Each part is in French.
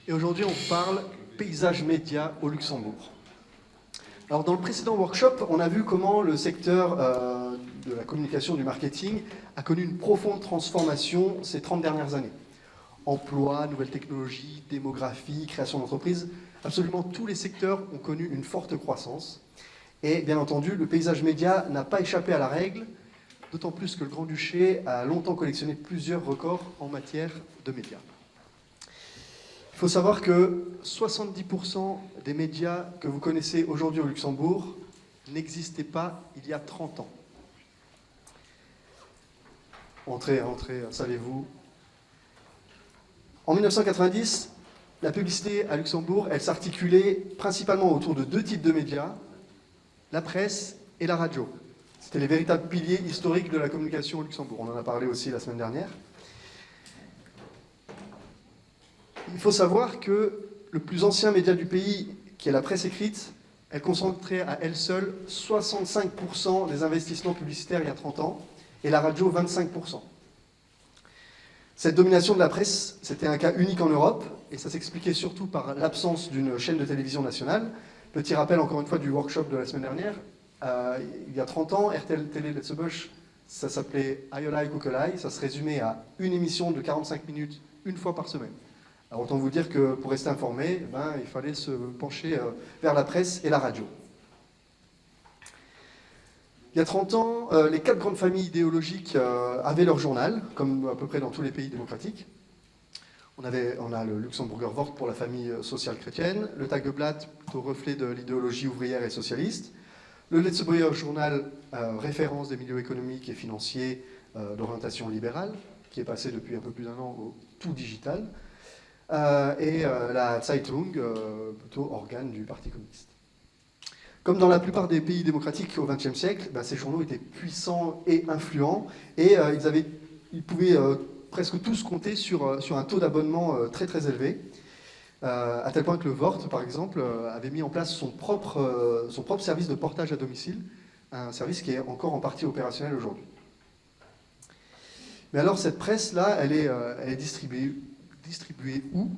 Et aujourd'hui, on parle paysage média au Luxembourg. Alors, dans le précédent workshop, on a vu comment le secteur de la communication, du marketing, a connu une profonde transformation ces 30 dernières années. Emploi, nouvelles technologies, démographie, création d'entreprises, absolument tous les secteurs ont connu une forte croissance. Et bien entendu, le paysage média n'a pas échappé à la règle, d'autant plus que le Grand-Duché a longtemps collectionné plusieurs records en matière de médias. Il faut savoir que 70% des médias que vous connaissez aujourd'hui au Luxembourg n'existaient pas il y a 30 ans. Entrez, installez-vous. En 1990, la publicité à Luxembourg, elle s'articulait principalement autour de deux types de médias, la presse et la radio. C'était les véritables piliers historiques de la communication au Luxembourg. On en a parlé aussi la semaine dernière. Il faut savoir que le plus ancien média du pays, qui est la presse écrite, elle concentrait à elle seule 65% des investissements publicitaires il y a 30 ans, et la radio 25%. Cette domination de la presse, c'était un cas unique en Europe, et ça s'expliquait surtout par l'absence d'une chaîne de télévision nationale. Petit rappel encore une fois du workshop de la semaine dernière, il y a 30 ans, RTL Télé Letzebusch, ça s'appelait Aïolai Kukelai, ça se résumait à une émission de 45 minutes, une fois par semaine. Alors autant vous dire que pour rester informé, il fallait se pencher vers la presse et la radio. Il y a 30 ans, les 4 grandes familles idéologiques avaient leur journal, comme à peu près dans tous les pays démocratiques. On a le Luxemburger Wort pour la famille sociale chrétienne, le Tageblatt, plutôt reflet de l'idéologie ouvrière et socialiste, le Letzebauer Journal, référence des milieux économiques et financiers d'orientation libérale, qui est passé depuis un peu plus d'un an au tout digital, et la Zeitung, plutôt organe du Parti communiste. Comme dans la plupart des pays démocratiques au XXe siècle, ces journaux étaient puissants et influents, et ils pouvaient presque tous compter sur un taux d'abonnement très très élevé, à tel point que le Wort, par exemple, avait mis en place son propre service de portage à domicile, un service qui est encore en partie opérationnel aujourd'hui. Mais alors cette presse-là, elle est distribuée où?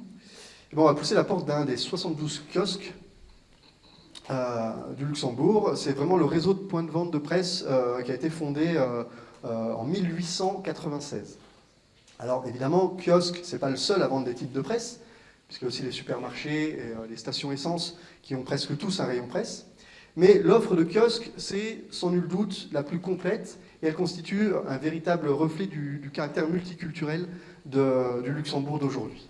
On va pousser la porte d'un des 72 kiosques du Luxembourg. C'est vraiment le réseau de points de vente de presse qui a été fondé en 1896. Alors évidemment, kiosque, c'est pas le seul à vendre des titres de presse, puisqu'il y a aussi les supermarchés et les stations essence qui ont presque tous un rayon presse. Mais l'offre de kiosque, c'est sans nul doute la plus complète, et elle constitue un véritable reflet du caractère multiculturel du Luxembourg d'aujourd'hui.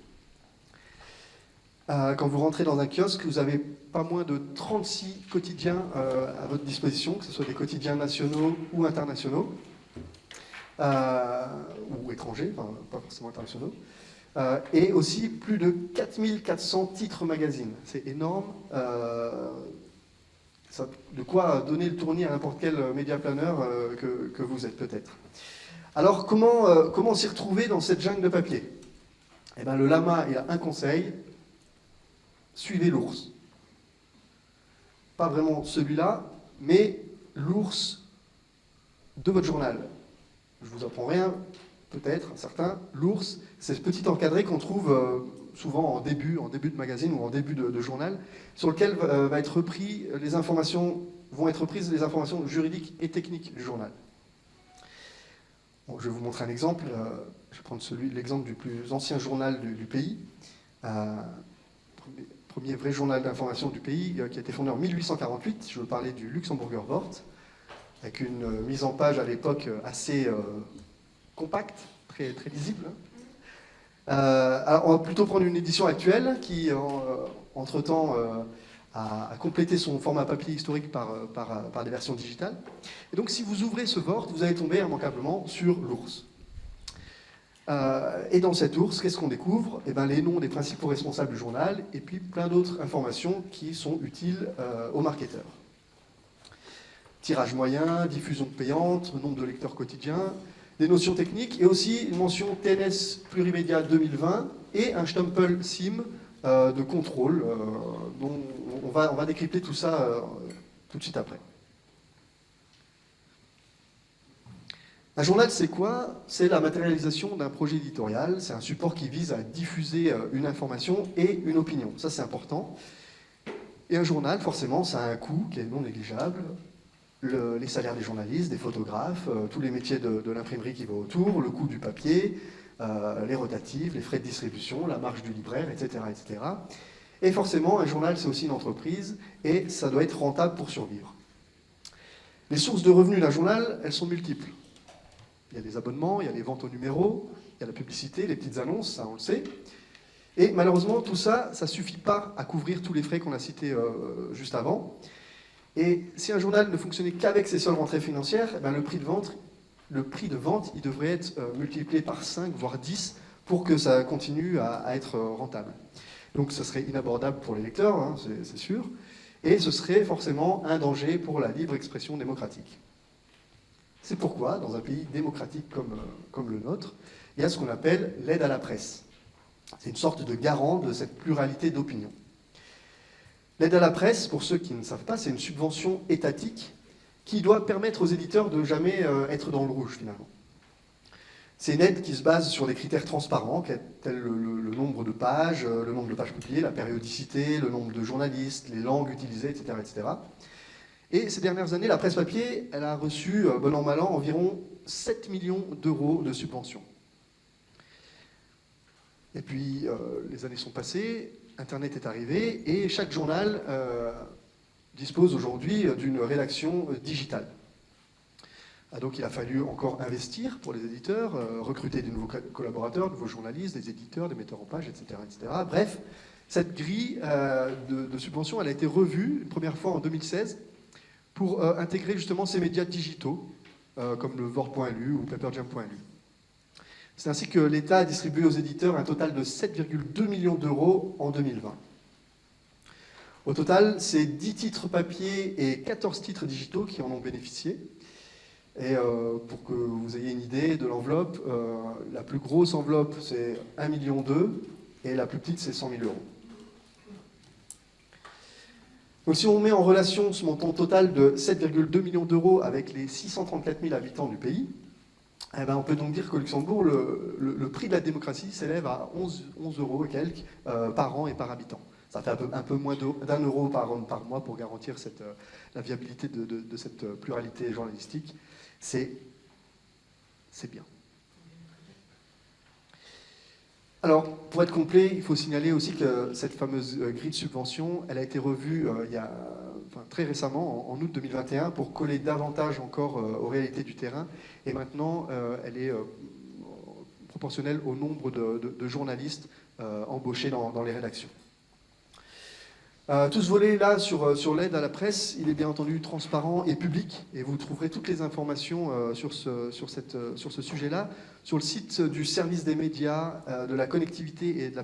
Quand vous rentrez dans un kiosque, vous avez pas moins de 36 quotidiens à votre disposition, que ce soit des quotidiens nationaux ou internationaux, ou étrangers, enfin, pas forcément internationaux, et aussi plus de 4400 titres magazines. C'est énorme, de quoi donner le tournis à n'importe quel média planeur que vous êtes peut-être. Alors comment s'y retrouver dans cette jungle de papier? Le lama, il a un conseil: suivez l'ours. Pas vraiment celui-là, mais l'ours de votre journal. Je vous apprends rien, peut-être, certains. L'ours, c'est ce petit encadré qu'on trouve souvent en début de magazine ou en début de journal, sur lequel vont être reprises les informations juridiques et techniques du journal. Bon, je vais vous montrer un exemple. Je vais prendre l'exemple du plus ancien journal du pays. Premier vrai journal d'information du pays, qui a été fondé en 1848. Je veux parler du Luxemburger Wort, avec une mise en page à l'époque assez compacte, très, très lisible. Alors on va plutôt prendre une édition actuelle qui, entre-temps, a complété son format papier historique par des versions digitales. Et donc si vous ouvrez ce Wort, vous allez tomber immanquablement sur l'ours. Et dans cet ours, qu'est-ce qu'on découvre? Les noms des principaux responsables du journal, et puis plein d'autres informations qui sont utiles aux marketeurs. Tirage moyen, diffusion payante, nombre de lecteurs quotidiens, des notions techniques, et aussi une mention TNS Plurimédia 2020 et un Stempel SIM de contrôle, dont on va décrypter tout ça tout de suite après. Un journal, c'est quoi? C'est la matérialisation d'un projet éditorial. C'est un support qui vise à diffuser une information et une opinion. Ça, c'est important. Et un journal, forcément, ça a un coût qui est non négligeable. Les salaires des journalistes, des photographes, tous les métiers de l'imprimerie qui vont autour, le coût du papier, les rotatives, les frais de distribution, la marge du libraire, etc., etc. Et forcément, un journal, c'est aussi une entreprise, et ça doit être rentable pour survivre. Les sources de revenus d'un journal, elles sont multiples. Il y a des abonnements, il y a les ventes au numéro, il y a la publicité, les petites annonces, ça on le sait. Et malheureusement, tout ça, ça ne suffit pas à couvrir tous les frais qu'on a cités juste avant. Et si un journal ne fonctionnait qu'avec ses seules rentrées financières, eh bien, le prix de vente, il devrait être multiplié par 5, voire 10, pour que ça continue à être rentable. Donc ce serait inabordable pour les lecteurs, hein, c'est sûr, et ce serait forcément un danger pour la libre expression démocratique. C'est pourquoi, dans un pays démocratique comme le nôtre, il y a ce qu'on appelle l'aide à la presse. C'est une sorte de garant de cette pluralité d'opinions. L'aide à la presse, pour ceux qui ne savent pas, c'est une subvention étatique qui doit permettre aux éditeurs de jamais être dans le rouge, finalement. C'est une aide qui se base sur des critères transparents, tels le nombre de pages publiées, la périodicité, le nombre de journalistes, les langues utilisées, etc., etc. Et ces dernières années, la presse papier, elle a reçu, bon an, mal an, environ 7 millions d'euros de subventions. Et puis, les années sont passées, Internet est arrivé, et chaque journal dispose aujourd'hui d'une rédaction digitale. Donc il a fallu encore investir pour les éditeurs, recruter de nouveaux collaborateurs, de nouveaux journalistes, des éditeurs, des metteurs en page, etc., etc. Bref, cette grille de subventions, elle a été revue une première fois en 2016 pour intégrer justement ces médias digitaux, comme le Vort.lu ou Paperjam.lu. C'est ainsi que l'État a distribué aux éditeurs un total de 7,2 millions d'euros en 2020. Au total, c'est 10 titres papier et 14 titres digitaux qui en ont bénéficié. Et pour que vous ayez une idée de l'enveloppe, la plus grosse enveloppe, c'est 1,2 million et la plus petite, c'est 100 000 euros. Donc si on met en relation ce montant total de 7,2 millions d'euros avec les 634 000 habitants du pays, eh ben on peut donc dire qu'au Luxembourg, le prix de la démocratie s'élève à 11 euros et quelques par an et par habitant. Ça fait un peu moins d'1 euro par mois pour garantir la viabilité de cette pluralité journalistique. C'est bien. Alors, pour être complet, il faut signaler aussi que cette fameuse grille de subvention, elle a été revue très récemment, en août 2021, pour coller davantage encore aux réalités du terrain. Et maintenant, elle est proportionnelle au nombre de journalistes embauchés dans les rédactions. Tout ce volet-là sur l'aide à la presse, il est bien entendu transparent et public, et vous trouverez toutes les informations sur ce sujet-là sur le site du service des médias, de la connectivité et de la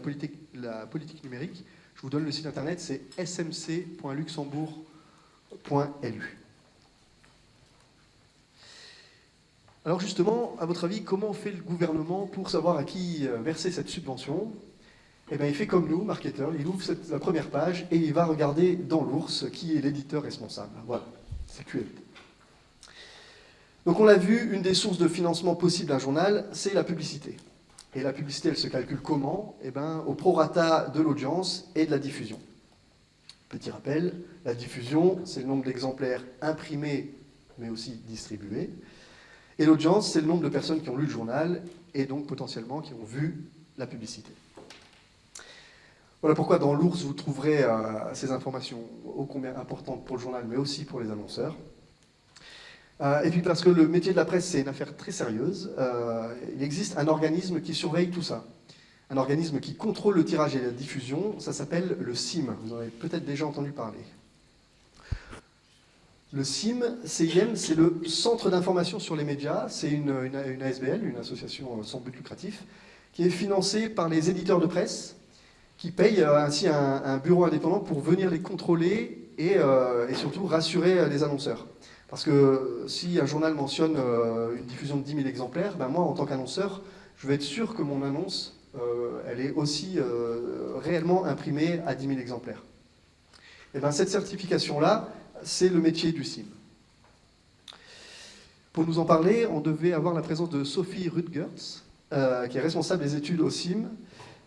politique numérique. Je vous donne le site internet, c'est smc.luxembourg.lu. Alors justement, à votre avis, comment fait le gouvernement pour savoir à qui verser cette subvention ? Eh bien, il fait comme nous, marketeur, il ouvre la première page et il va regarder dans l'ours qui est l'éditeur responsable. Voilà, c'est QFD. Donc on l'a vu, une des sources de financement possible d'un journal, c'est la publicité. Et la publicité, elle se calcule comment? Eh bien, au prorata de l'audience et de la diffusion. Petit rappel, la diffusion, c'est le nombre d'exemplaires imprimés, mais aussi distribués. Et l'audience, c'est le nombre de personnes qui ont lu le journal et donc potentiellement qui ont vu la publicité. Voilà pourquoi dans l'ours, vous trouverez ces informations ô combien importantes pour le journal, mais aussi pour les annonceurs. Et puis parce que le métier de la presse, c'est une affaire très sérieuse, il existe un organisme qui surveille tout ça. Un organisme qui contrôle le tirage et la diffusion, ça s'appelle le CIM. Vous en avez peut-être déjà entendu parler. Le CIM, c'est le Centre d'information sur les médias, c'est une ASBL, une association sans but lucratif, qui est financée par les éditeurs de presse, qui payent ainsi un bureau indépendant pour venir les contrôler et surtout rassurer les annonceurs. Parce que si un journal mentionne une diffusion de 10 000 exemplaires, ben moi, en tant qu'annonceur, je vais être sûr que mon annonce, elle est aussi réellement imprimée à 10 000 exemplaires. Et ben cette certification-là, c'est le métier du CIM. Pour nous en parler, on devait avoir la présence de Sophie Rutgertz, qui est responsable des études au CIM,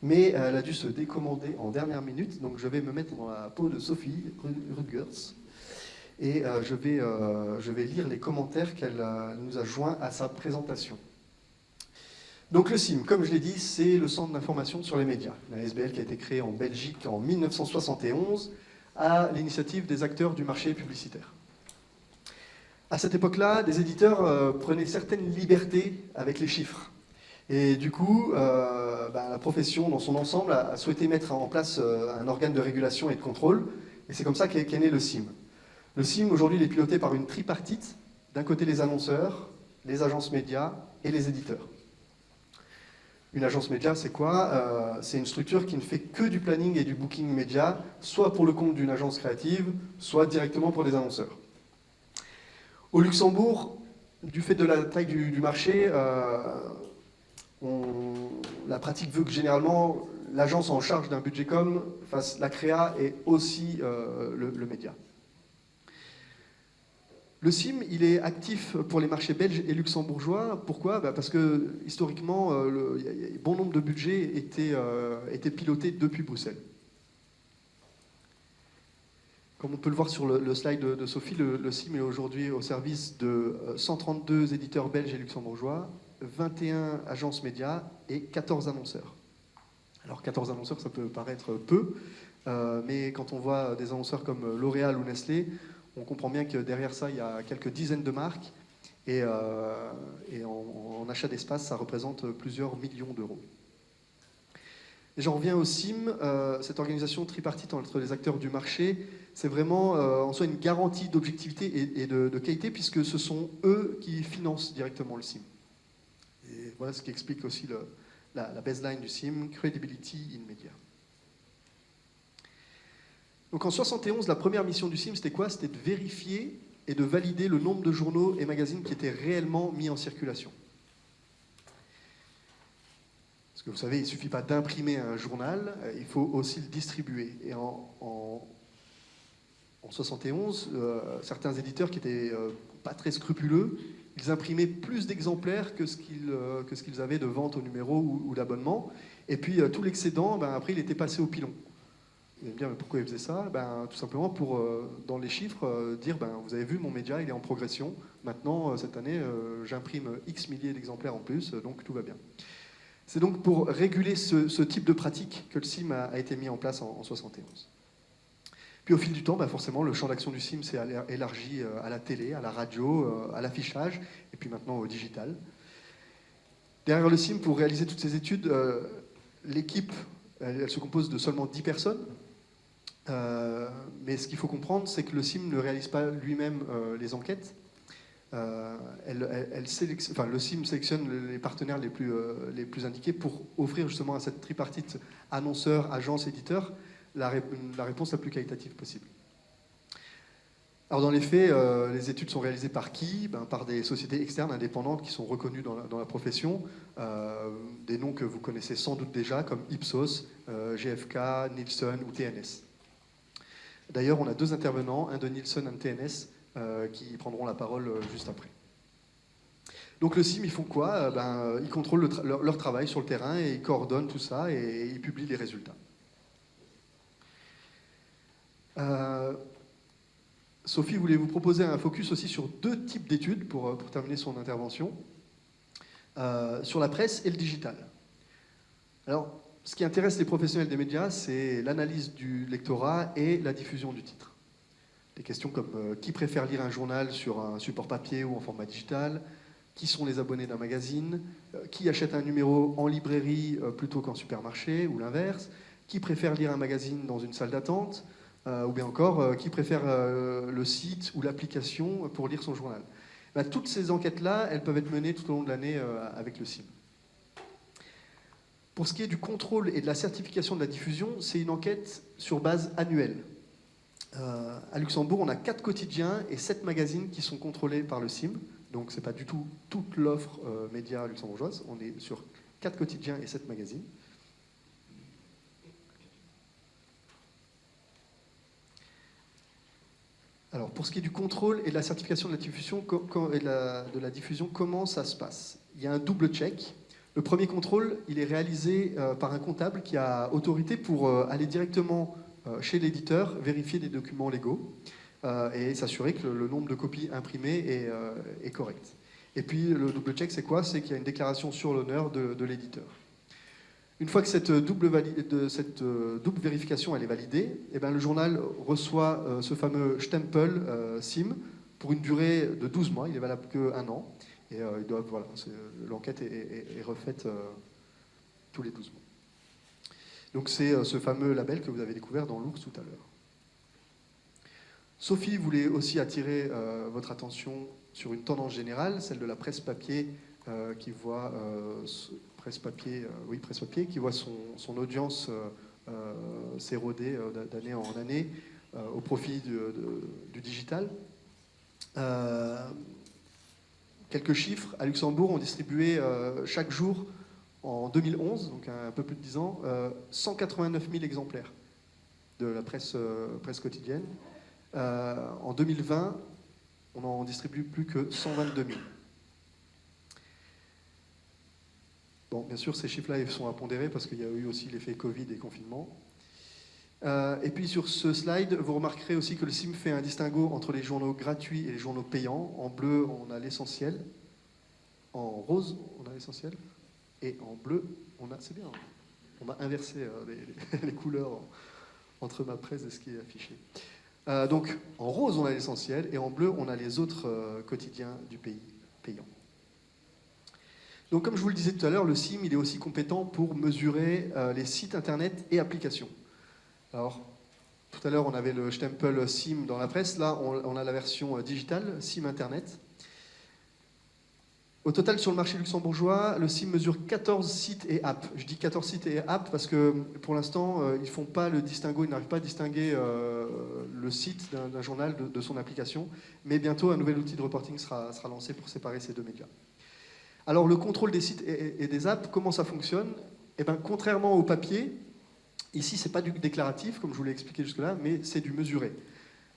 mais elle a dû se décommander en dernière minute, donc je vais me mettre dans la peau de Sophie Rutgertz, et je vais lire les commentaires qu'elle nous a joints à sa présentation. Donc le CIM, comme je l'ai dit, c'est le Centre d'information sur les médias, une ASBL qui a été créée en Belgique en 1971 à l'initiative des acteurs du marché publicitaire. À cette époque-là, des éditeurs prenaient certaines libertés avec les chiffres. Et du coup, la profession dans son ensemble a souhaité mettre en place un organe de régulation et de contrôle, et c'est comme ça qu'est né le CIM. Le CIM, aujourd'hui, il est piloté par une tripartite, d'un côté les annonceurs, les agences médias et les éditeurs. Une agence média, c'est quoi? C'est une structure qui ne fait que du planning et du booking média, soit pour le compte d'une agence créative, soit directement pour des annonceurs. Au Luxembourg, du fait de la taille du marché, la pratique veut que généralement l'agence en charge d'un budget com fasse la créa et aussi le média. Le CIM, il est actif pour les marchés belges et luxembourgeois. Pourquoi? Parce que historiquement, bon nombre de budgets étaient pilotés depuis Bruxelles. Comme on peut le voir sur le slide de Sophie, le CIM est aujourd'hui au service de 132 éditeurs belges et luxembourgeois, 21 agences médias et 14 annonceurs. Alors 14 annonceurs, ça peut paraître peu, mais quand on voit des annonceurs comme L'Oréal ou Nestlé, on comprend bien que derrière ça, il y a quelques dizaines de marques, et en achat d'espace, ça représente plusieurs millions d'euros. Et j'en reviens au CIM, cette organisation tripartite entre les acteurs du marché, c'est vraiment en soi une garantie d'objectivité et de qualité, puisque ce sont eux qui financent directement le CIM. Et voilà ce qui explique aussi la baseline du CIM, Credibility in Media. Donc en 71, la première mission du CIM, c'était quoi? C'était de vérifier et de valider le nombre de journaux et magazines qui étaient réellement mis en circulation. Parce que vous savez, il ne suffit pas d'imprimer un journal, il faut aussi le distribuer. Et en 71, certains éditeurs qui n'étaient pas très scrupuleux, ils imprimaient plus d'exemplaires que ce qu'ils avaient de vente au numéro ou d'abonnement. Et puis tout l'excédent, après, il était passé au pilon. Vous allez me dire, mais pourquoi ils faisaient ça? Tout simplement pour, dans les chiffres, dire, vous avez vu, mon média, il est en progression. Maintenant, cette année, j'imprime X milliers d'exemplaires en plus, donc tout va bien. C'est donc pour réguler ce type de pratique que le CIM a été mis en place en 71. Puis au fil du temps, forcément, le champ d'action du CIM s'est élargi à la télé, à la radio, à l'affichage, et puis maintenant au digital. Derrière le CIM, pour réaliser toutes ces études, l'équipe, elle se compose de seulement 10 personnes. Mais ce qu'il faut comprendre, c'est que le CIM ne réalise pas lui-même les enquêtes. Le CIM sélectionne les partenaires les plus indiqués pour offrir justement à cette tripartite annonceur, agence, éditeur la réponse la plus qualitative possible. Alors dans les faits, les études sont réalisées par qui? Par des sociétés externes indépendantes qui sont reconnues dans la profession, des noms que vous connaissez sans doute déjà comme Ipsos, GfK, Nielsen ou TNS. D'ailleurs, on a deux intervenants, un de Nielsen, un de TNS, qui prendront la parole juste après. Donc le CIM, ils font quoi? Ils contrôlent leur travail sur le terrain et ils coordonnent tout ça et ils publient les résultats. Sophie voulait vous proposer un focus aussi sur deux types d'études pour terminer son intervention, sur la presse et le digital. Alors, ce qui intéresse les professionnels des médias, c'est l'analyse du lectorat et la diffusion du titre. Des questions comme qui préfère lire un journal sur un support papier ou en format digital, qui sont les abonnés d'un magazine, qui achète un numéro en librairie plutôt qu'en supermarché ou l'inverse, qui préfère lire un magazine dans une salle d'attente, ou bien encore qui préfère le site ou l'application pour lire son journal. Toutes ces enquêtes-là, elles peuvent être menées tout au long de l'année avec le CIM. Pour ce qui est du contrôle et de la certification de la diffusion, c'est une enquête sur base annuelle. À Luxembourg, on a 4 quotidiens et 7 magazines qui sont contrôlés par le CIM. Donc ce n'est pas du tout toute l'offre média luxembourgeoise. On est sur 4 quotidiens et 7 magazines. Alors, pour ce qui est du contrôle et de la certification de la diffusion, comment ça se passe? Il y a un double check. Le premier contrôle, il est réalisé par un comptable qui a autorité pour aller directement chez l'éditeur, vérifier des documents légaux et s'assurer que le nombre de copies imprimées est correct. Et puis, le double check, c'est quoi? C'est qu'il y a une déclaration sur l'honneur de l'éditeur. Une fois que cette double vérification elle est validée, eh ben, le journal reçoit ce fameux Stempel SIM pour une durée de 12 mois, il est valable qu'un an, et voilà, l'enquête est refaite tous les 12 mois. Donc c'est ce fameux label que vous avez découvert dans l'ours tout à l'heure. Sophie voulait aussi attirer votre attention sur une tendance générale, celle de la presse papier qui voit presse papier qui voit son audience s'éroder d'année en année au profit du digital. Quelques chiffres, à Luxembourg, on distribuait chaque jour en 2011, donc un peu plus de 10 ans, 189 000 exemplaires de la presse quotidienne. En 2020, on n'en distribue plus que 122 000. Bon, bien sûr, ces chiffres-là sont à pondérer parce qu'il y a eu aussi l'effet Covid et confinement. Et puis sur ce slide, vous remarquerez aussi que le SIM fait un distinguo entre les journaux gratuits et les journaux payants. En bleu, on a l'essentiel. En rose, on a l'essentiel. Et en bleu, c'est bien, on a inversé les couleurs entre ma presse et ce qui est affiché. Donc, en rose, on a l'essentiel, et en bleu, on a les autres quotidiens du pays payants. Donc, comme je vous le disais tout à l'heure, le SIM, il est aussi compétent pour mesurer les sites internet et applications. Alors, tout à l'heure, on avait le Stempel SIM dans la presse. Là, on a la version digitale, SIM internet. Au total, sur le marché luxembourgeois, le SIM mesure 14 sites et apps. Je dis 14 sites et apps parce que, pour l'instant, ils ne font pas le distinguo, ils n'arrivent pas à distinguer le site d'un journal de son application. Mais bientôt, un nouvel outil de reporting sera lancé pour séparer ces deux médias. Alors, le contrôle des sites et des apps, comment ça fonctionne? Eh bien, contrairement au papier, ici, ce n'est pas du déclaratif, comme je vous l'ai expliqué jusque-là, mais c'est du mesuré.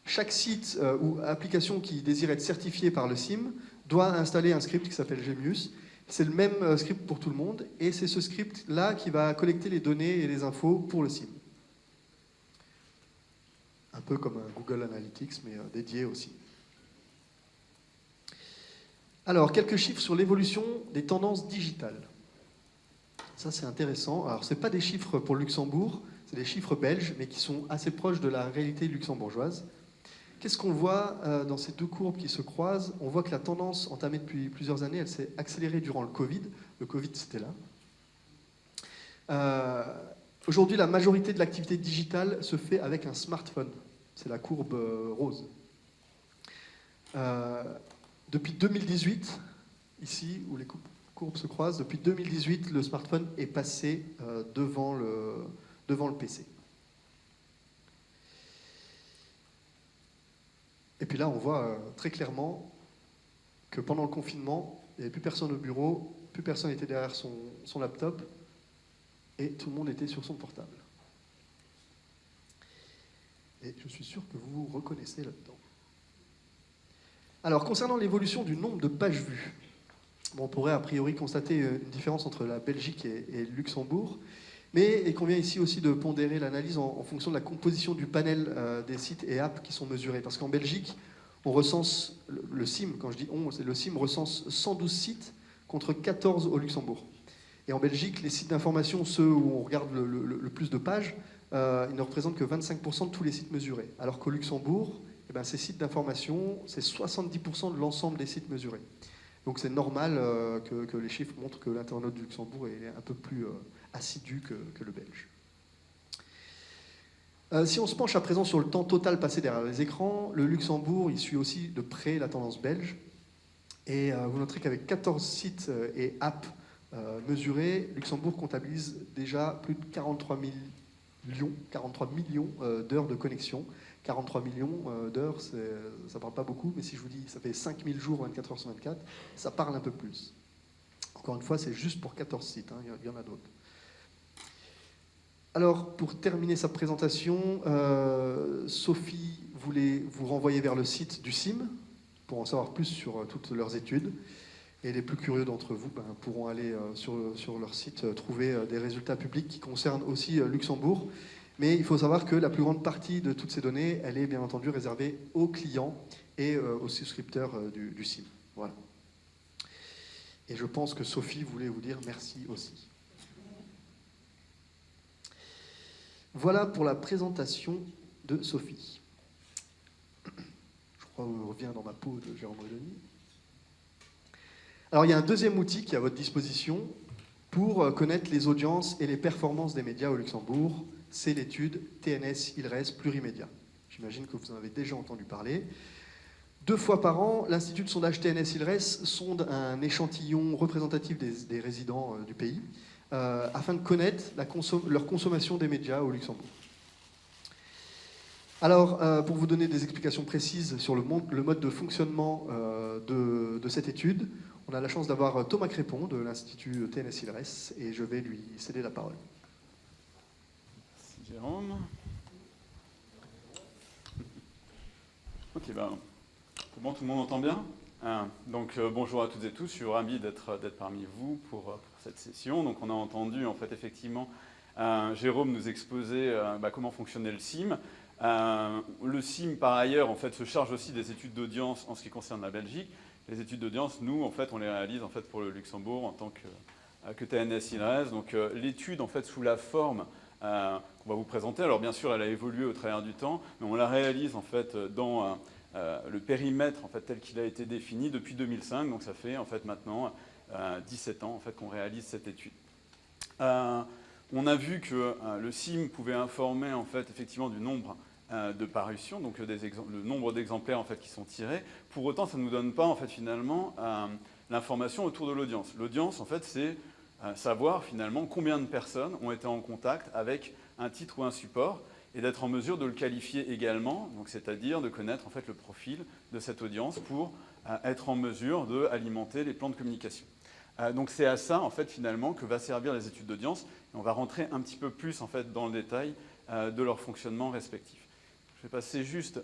Chaque site ou application qui désire être certifié par le SIM doit installer un script qui s'appelle Gemius. C'est le même script pour tout le monde, et c'est ce script-là qui va collecter les données et les infos pour le SIM. Un peu comme un Google Analytics, mais dédié aussi. Alors, quelques chiffres sur l'évolution des tendances digitales. Ça, c'est intéressant. Alors, ce n'est pas des chiffres pour le Luxembourg, c'est des chiffres belges, mais qui sont assez proches de la réalité luxembourgeoise. Qu'est-ce qu'on voit dans ces deux courbes qui se croisent? On voit que la tendance entamée depuis plusieurs années, elle s'est accélérée durant le Covid. Le Covid, c'était là. Aujourd'hui, la majorité de l'activité digitale se fait avec un smartphone. C'est la courbe rose. Depuis 2018, ici où les courbes se croisent, depuis 2018, le smartphone est passé devant le PC. Et puis là, on voit très clairement que pendant le confinement, il n'y avait plus personne au bureau, plus personne n'était derrière son laptop, et tout le monde était sur son portable. Et je suis sûr que vous vous reconnaissez là-dedans. Alors, concernant l'évolution du nombre de pages vues, on pourrait a priori constater une différence entre la Belgique et le Luxembourg, mais il convient ici aussi de pondérer l'analyse en fonction de la composition du panel des sites et apps qui sont mesurés. Parce qu'en Belgique, on recense, le SIM, quand je dis on, le SIM recense 112 sites contre 14 au Luxembourg. Et en Belgique, les sites d'information, ceux où on regarde le plus de pages, ils ne représentent que 25% de tous les sites mesurés. Alors qu'au Luxembourg, eh ben, ces sites d'information, c'est 70% de l'ensemble des sites mesurés. Donc c'est normal que les chiffres montrent que l'internaute du Luxembourg est un peu plus assidu que le Belge. Si on se penche à présent sur le temps total passé derrière les écrans, le Luxembourg, il suit aussi de près la tendance belge. Et vous noterez qu'avec 14 sites et apps mesurés, Luxembourg comptabilise déjà plus de 43 millions d'heures de connexion. 43 millions d'heures, ça ne parle pas beaucoup, mais si je vous dis ça fait 5000 jours 24 heures sur 24, ça parle un peu plus. Encore une fois, c'est juste pour 14 sites, hein, il y en a d'autres. Alors, pour terminer sa présentation, Sophie voulais vous renvoyer vers le site du CIM pour en savoir plus sur toutes leurs études. Et les plus curieux d'entre vous pourront aller sur leur site trouver des résultats publics qui concernent aussi Luxembourg. Mais il faut savoir que la plus grande partie de toutes ces données, elle est bien entendu réservée aux clients et aux souscripteurs du CIM. Voilà. Et je pense que Sophie voulait vous dire merci aussi. Voilà pour la présentation de Sophie. Je crois que je reviens dans ma peau de Jérôme Redoni. Alors il y a un deuxième outil qui est à votre disposition pour connaître les audiences et les performances des médias au Luxembourg. C'est l'étude TNS-ILRES Plurimédia. J'imagine que vous en avez déjà entendu parler. 2 fois par an, l'Institut de sondage TNS-ILRES sonde un échantillon représentatif des résidents du pays afin de connaître leur consommation des médias au Luxembourg. Alors, pour vous donner des explications précises sur le mode de fonctionnement de cette étude, on a la chance d'avoir Thomas Crépon de l'Institut TNS-ILRES et je vais lui céder la parole. Merci Jérôme. Ok, bon, tout le monde entend bien ? Donc bonjour à toutes et tous, je suis ravi d'être parmi vous pour cette session. Donc on a entendu en fait effectivement Jérôme nous exposer comment fonctionnait le CIM. Le CIM par ailleurs en fait se charge aussi des études d'audience en ce qui concerne la Belgique. Les études d'audience, nous en fait on les réalise en fait pour le Luxembourg en tant que TNS-ILRES. Donc l'étude en fait sous la forme qu'on va vous présenter. Alors bien sûr elle a évolué au travers du temps, mais on la réalise en fait dans le périmètre en fait, tel qu'il a été défini depuis 2005, donc ça fait en fait maintenant 17 ans en fait, qu'on réalise cette étude. On a vu que le CIM pouvait informer en fait, effectivement du nombre de parutions, donc le nombre d'exemplaires en fait, qui sont tirés. Pour autant, ça ne nous donne pas en fait, finalement l'information autour de l'audience. L'audience, en fait, c'est savoir finalement combien de personnes ont été en contact avec un titre ou un support, et d'être en mesure de le qualifier également, c'est-à-dire de connaître en fait, le profil de cette audience pour être en mesure d'alimenter les plans de communication. Donc c'est à ça en fait, finalement que va servir les études d'audience, et on va rentrer un petit peu plus en fait, dans le détail de leur fonctionnement respectif. Je vais passer juste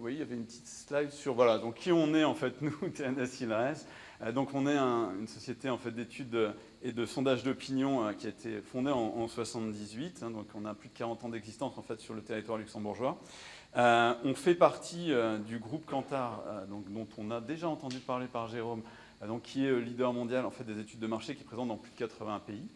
oui, il y avait une petite slide sur voilà, donc qui on est en fait, nous, TNS-ILRES. Donc on est une société en fait, d'études et de sondage d'opinion qui a été fondée en 1978. Donc on a plus de 40 ans d'existence en fait, sur le territoire luxembourgeois. On fait partie du groupe Kantar, dont on a déjà entendu parler par Jérôme, qui est leader mondial en fait, des études de marché qui est présent dans plus de 80 pays.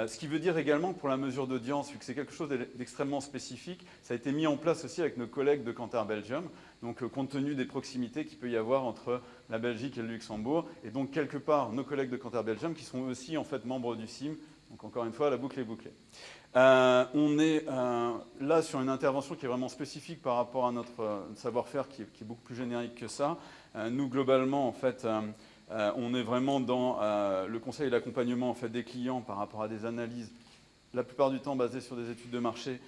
Ce qui veut dire également que pour la mesure d'audience, vu que c'est quelque chose d'extrêmement spécifique, ça a été mis en place aussi avec nos collègues de Kantar Belgium, donc compte tenu des proximités qu'il peut y avoir entre la Belgique et le Luxembourg, et donc quelque part nos collègues de Kantar Belgium qui sont aussi en fait membres du CIM, donc encore une fois la boucle est bouclée. On est là sur une intervention qui est vraiment spécifique par rapport à notre savoir-faire qui est beaucoup plus générique que ça. Nous globalement en fait on est vraiment dans le conseil et l'accompagnement en fait, des clients par rapport à des analyses, la plupart du temps basées sur des études de marché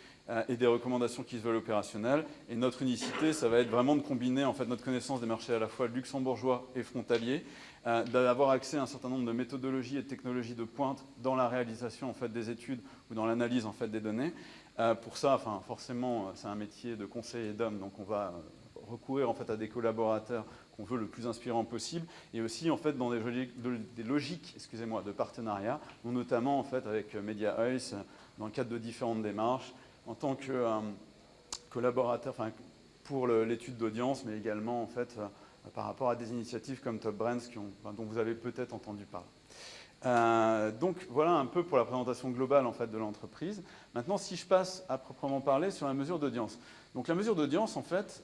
et des recommandations qui se veulent opérationnelles. Et notre unicité, ça va être vraiment de combiner en fait, notre connaissance des marchés à la fois luxembourgeois et frontaliers, d'avoir accès à un certain nombre de méthodologies et de technologies de pointe dans la réalisation en fait, des études ou dans l'analyse en fait, des données. Pour ça, forcément, c'est un métier de conseil et d'homme, donc on va recourir en fait, à des collaborateurs qu'on veut le plus inspirant possible, et aussi en fait dans des logiques de partenariat, notamment en fait avec Media Oils, dans le cadre de différentes démarches, en tant que collaborateur pour l'étude d'audience, mais également en fait par rapport à des initiatives comme Top Brands dont vous avez peut-être entendu parler. Donc voilà un peu pour la présentation globale en fait, de l'entreprise. Maintenant, si je passe à proprement parler sur la mesure d'audience. Donc la mesure d'audience, en fait,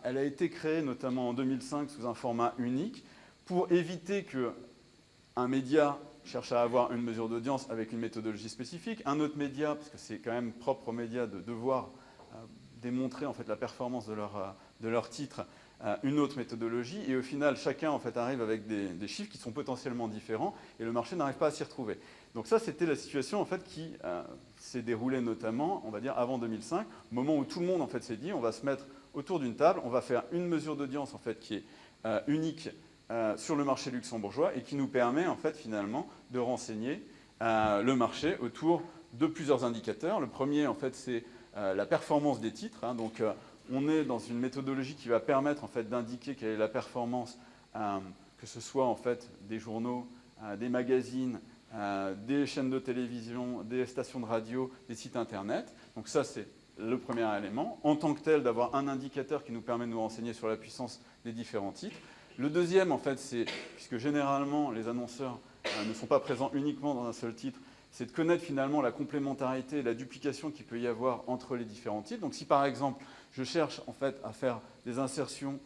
elle a été créée notamment en 2005 sous un format unique pour éviter qu'un média cherche à avoir une mesure d'audience avec une méthodologie spécifique, un autre média, parce que c'est quand même propre aux médias de devoir démontrer en fait, la performance de leur titre, une autre méthodologie, et au final, chacun en fait, arrive avec des chiffres qui sont potentiellement différents, et le marché n'arrive pas à s'y retrouver. Donc ça, c'était la situation en fait, qui s'est déroulée notamment, on va dire, avant 2005, au moment où tout le monde en fait, s'est dit, on va se mettre autour d'une table, on va faire une mesure d'audience en fait, qui est unique sur le marché luxembourgeois et qui nous permet en fait, finalement de renseigner le marché autour de plusieurs indicateurs. Le premier, en fait, c'est la performance des titres. Donc, on est dans une méthodologie qui va permettre en fait, d'indiquer quelle est la performance, que ce soit en fait, des journaux, des magazines, des chaînes de télévision, des stations de radio, des sites internet. Donc ça, c'est le premier élément. En tant que tel, d'avoir un indicateur qui nous permet de nous renseigner sur la puissance des différents titres. Le deuxième, en fait, c'est, puisque généralement, les annonceurs ne sont pas présents uniquement dans un seul titre, c'est de connaître finalement la complémentarité et la duplication qu'il peut y avoir entre les différents titres. Donc si par exemple, je cherche en fait à faire des insertions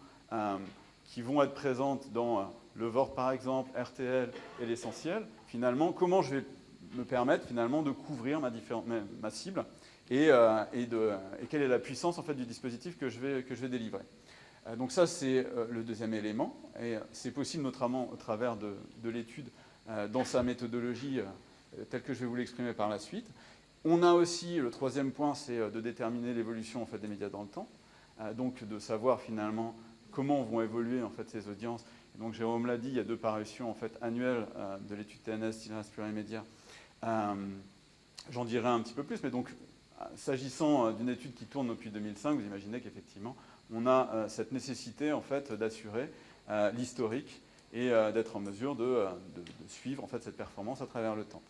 qui vont être présentes dans le VORT par exemple, RTL et l'Essentiel, finalement, comment je vais me permettre finalement de couvrir ma cible et quelle est la puissance en fait, du dispositif que je vais délivrer. Donc ça, c'est le deuxième élément, et c'est possible notamment au travers de l'étude dans sa méthodologie telle que je vais vous l'exprimer par la suite. On a aussi, le troisième point, c'est de déterminer l'évolution en fait, des médias dans le temps, donc de savoir finalement comment vont évoluer en fait, ces audiences. Et donc Jérôme l'a dit, il y a 2 parutions en fait, annuelles de l'étude TNS, Stillness Plurimédia. J'en dirai un petit peu plus, mais donc s'agissant d'une étude qui tourne depuis 2005, vous imaginez qu'effectivement, on a cette nécessité en fait, d'assurer l'historique et d'être en mesure de suivre en fait, cette performance à travers le temps.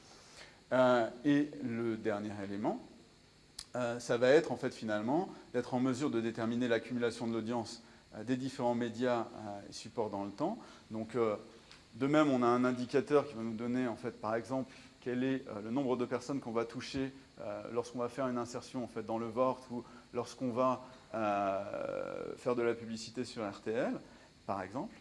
Et le dernier élément, ça va être en fait finalement d'être en mesure de déterminer l'accumulation de l'audience des différents médias et supports dans le temps. Donc de même, on a un indicateur qui va nous donner en fait par exemple quel est le nombre de personnes qu'on va toucher lorsqu'on va faire une insertion en fait, dans le VORT ou lorsqu'on va faire de la publicité sur RTL, par exemple.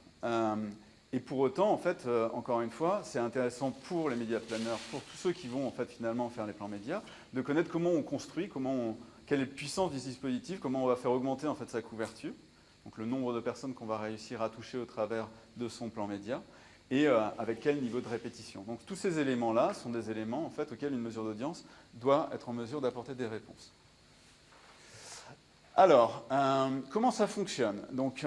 Et pour autant, en fait, encore une fois, c'est intéressant pour les médias planeurs, pour tous ceux qui vont en fait, finalement faire les plans médias, de connaître comment on construit, quelle est la puissance du dispositif, comment on va faire augmenter en fait, sa couverture, donc le nombre de personnes qu'on va réussir à toucher au travers de son plan média, et avec quel niveau de répétition. Donc tous ces éléments-là sont des éléments en fait, auxquels une mesure d'audience doit être en mesure d'apporter des réponses. Alors, comment ça fonctionne? Donc,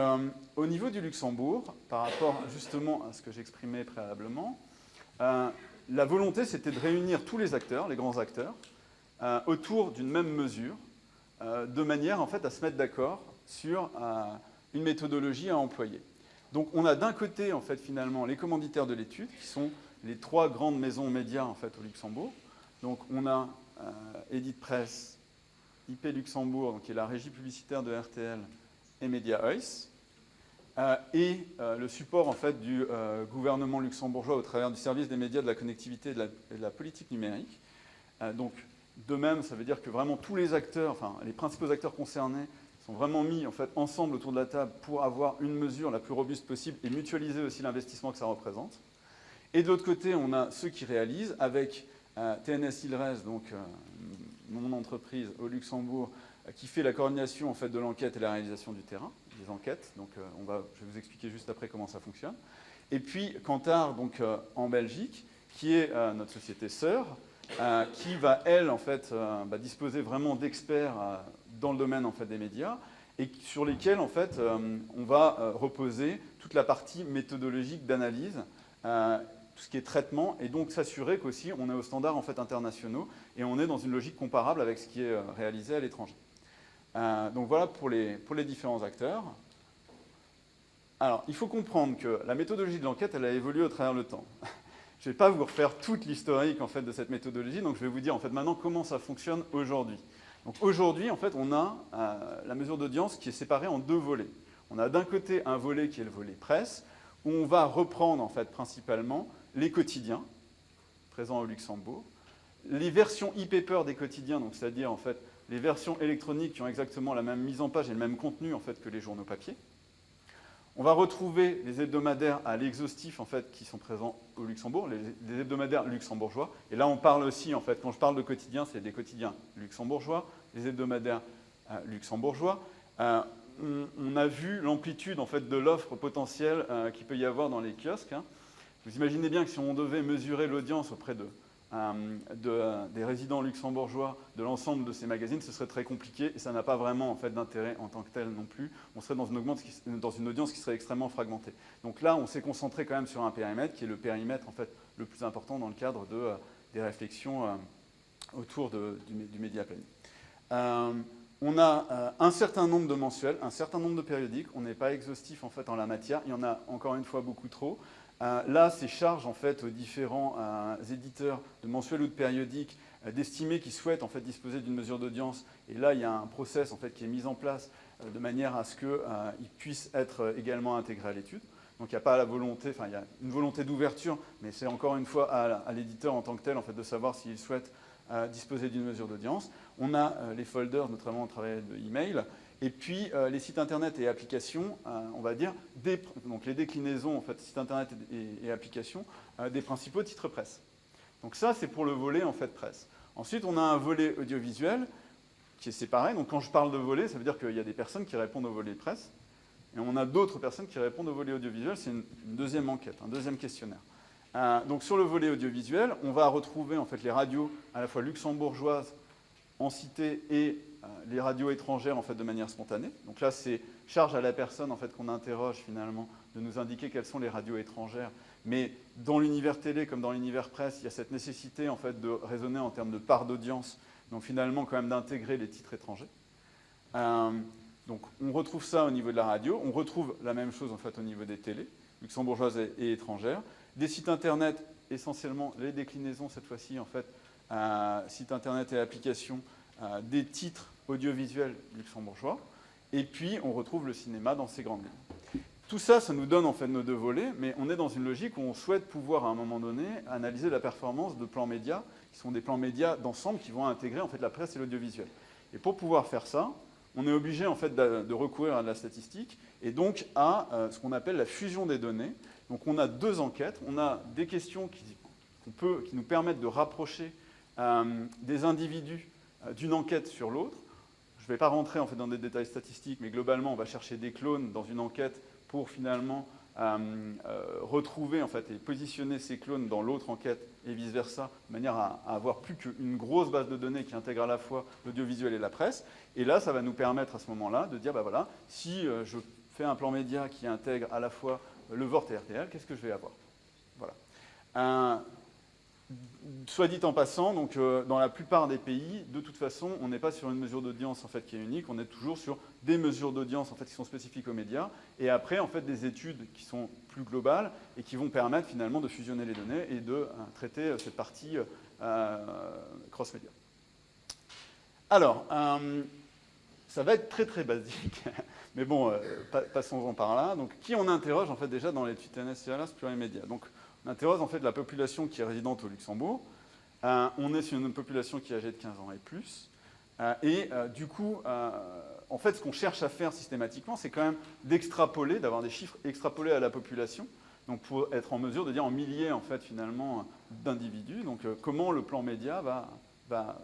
au niveau du Luxembourg, par rapport justement à ce que j'exprimais préalablement, la volonté, c'était de réunir tous les acteurs, les grands acteurs, autour d'une même mesure, de manière en fait, à se mettre d'accord sur une méthodologie à employer. Donc, on a d'un côté, en fait, finalement, les commanditaires de l'étude, qui sont les 3 grandes maisons médias en fait, au Luxembourg. Donc, on a Edith Press, IP Luxembourg, donc qui est la régie publicitaire de RTL, et Media Ois, et le support en fait, du gouvernement luxembourgeois au travers du service des médias, de la connectivité et de la politique numérique. Donc, de même, ça veut dire que vraiment tous les acteurs, enfin les principaux acteurs concernés, sont vraiment mis en fait, ensemble autour de la table pour avoir une mesure la plus robuste possible et mutualiser aussi l'investissement que ça représente. Et de l'autre côté, on a ceux qui réalisent avec TNS Ilres, donc mon entreprise au Luxembourg, qui fait la coordination en fait, de l'enquête et la réalisation du terrain, des enquêtes. Donc je vais vous expliquer juste après comment ça fonctionne. Et puis Kantar, donc en Belgique, qui est notre société sœur, qui va, elle, en fait, disposer vraiment d'experts dans le domaine en fait, des médias, et sur lesquels, en fait, on va reposer toute la partie méthodologique d'analyse, tout ce qui est traitement, et donc s'assurer qu'aussi on est aux standards en fait, internationaux, et on est dans une logique comparable avec ce qui est réalisé à l'étranger. Donc voilà pour les différents acteurs. Alors, il faut comprendre que la méthodologie de l'enquête, elle a évolué au travers le temps. Je ne vais pas vous refaire toute l'historique en fait, de cette méthodologie, donc je vais vous dire en fait, maintenant comment ça fonctionne aujourd'hui. Donc aujourd'hui, en fait, on a la mesure d'audience qui est séparée en 2 volets. On a d'un côté un volet qui est le volet presse, où on va reprendre en fait, principalement les quotidiens présents au Luxembourg, les versions e-paper des quotidiens, donc c'est-à-dire en fait, les versions électroniques qui ont exactement la même mise en page et le même contenu en fait, que les journaux papier. On va retrouver les hebdomadaires à l'exhaustif en fait, qui sont présents au Luxembourg, les hebdomadaires luxembourgeois. Et là, on parle aussi, en fait, quand je parle de quotidiens, c'est des quotidiens luxembourgeois, les hebdomadaires luxembourgeois. On a vu l'amplitude en fait, de l'offre potentielle qu'il peut y avoir dans les kiosques. Hein. Vous imaginez bien que si on devait mesurer l'audience auprès des résidents luxembourgeois de l'ensemble de ces magazines, ce serait très compliqué et ça n'a pas vraiment en fait, d'intérêt en tant que tel non plus. On serait dans une audience qui serait extrêmement fragmentée. Donc là, on s'est concentré quand même sur un périmètre qui est le périmètre en fait, le plus important dans le cadre des réflexions autour du média planning. On a un certain nombre de mensuels, un certain nombre de périodiques. On n'est pas exhaustif en fait en la matière. Il y en a encore une fois beaucoup trop. Là, c'est charge en fait aux différents éditeurs de mensuels ou de périodiques d'estimer qu'ils souhaitent en fait disposer d'une mesure d'audience. Et là, il y a un process en fait qui est mis en place de manière à ce qu'ils puissent être également intégrés à l'étude. Donc il n'y a pas la volonté, enfin il y a une volonté d'ouverture, mais c'est encore une fois à l'éditeur en tant que tel en fait de savoir s'il souhaite disposer d'une mesure d'audience. On a les folders, notamment au travers de email, et puis les sites internet et applications, on va dire, donc les déclinaisons, en fait, sites internet et applications, des principaux titres presse. Donc ça, c'est pour le volet en fait presse. Ensuite, on a un volet audiovisuel qui est séparé. Donc quand je parle de volet, ça veut dire qu'il y a des personnes qui répondent au volet presse, et on a d'autres personnes qui répondent au volet audiovisuel. C'est une deuxième enquête, un deuxième questionnaire. Donc sur le volet audiovisuel, on va retrouver en fait les radios à la fois luxembourgeoises en cité et les radios étrangères en fait de manière spontanée. Donc là, c'est charge à la personne en fait qu'on interroge finalement de nous indiquer quelles sont les radios étrangères. Mais dans l'univers télé comme dans l'univers presse, il y a cette nécessité en fait de raisonner en termes de part d'audience. Donc finalement, quand même d'intégrer les titres étrangers. Donc on retrouve ça au niveau de la radio. On retrouve la même chose en fait au niveau des télés luxembourgeoises et étrangères. Des sites internet, essentiellement les déclinaisons cette fois-ci en fait, sites internet et applications, des titres audiovisuels luxembourgeois, et puis on retrouve le cinéma dans ses grandes lignes. Tout ça, ça nous donne en fait nos deux volets, mais on est dans une logique où on souhaite pouvoir à un moment donné analyser la performance de plans médias, qui sont des plans médias d'ensemble qui vont intégrer en fait la presse et l'audiovisuel. Et pour pouvoir faire ça, on est obligé en fait de recourir à de la statistique et donc à ce qu'on appelle la fusion des données. Donc on a deux enquêtes, on a des questions qui nous permettent de rapprocher des individus d'une enquête sur l'autre. Je ne vais pas rentrer en fait dans des détails statistiques, mais globalement on va chercher des clones dans une enquête pour finalement retrouver en fait, et positionner ces clones dans l'autre enquête et vice-versa, de manière à avoir plus qu'une grosse base de données qui intègre à la fois l'audiovisuel et la presse. Et là, ça va nous permettre à ce moment-là de dire, bah voilà, si je fais un plan média qui intègre à la fois le VORT et RTL, qu'est-ce que je vais avoir? Voilà. Soit dit en passant, donc, dans la plupart des pays, de toute façon, on n'est pas sur une mesure d'audience en fait, qui est unique, on est toujours sur des mesures d'audience en fait, qui sont spécifiques aux médias, et après en fait, des études qui sont plus globales et qui vont permettre finalement de fusionner les données et de traiter cette partie cross-média. Alors, ça va être très très basique, mais bon, passons-en par là. Donc, qui on interroge en fait déjà dans l'étude TNS-CLS plurimédia? Donc, on interroge en fait la population qui est résidente au Luxembourg. On est sur une population qui est âgée de 15 ans et plus. Du coup, en fait, ce qu'on cherche à faire systématiquement, c'est quand même d'extrapoler, d'avoir des chiffres extrapolés à la population, donc pour être en mesure de dire en milliers, en fait, finalement, d'individus, donc comment le plan média va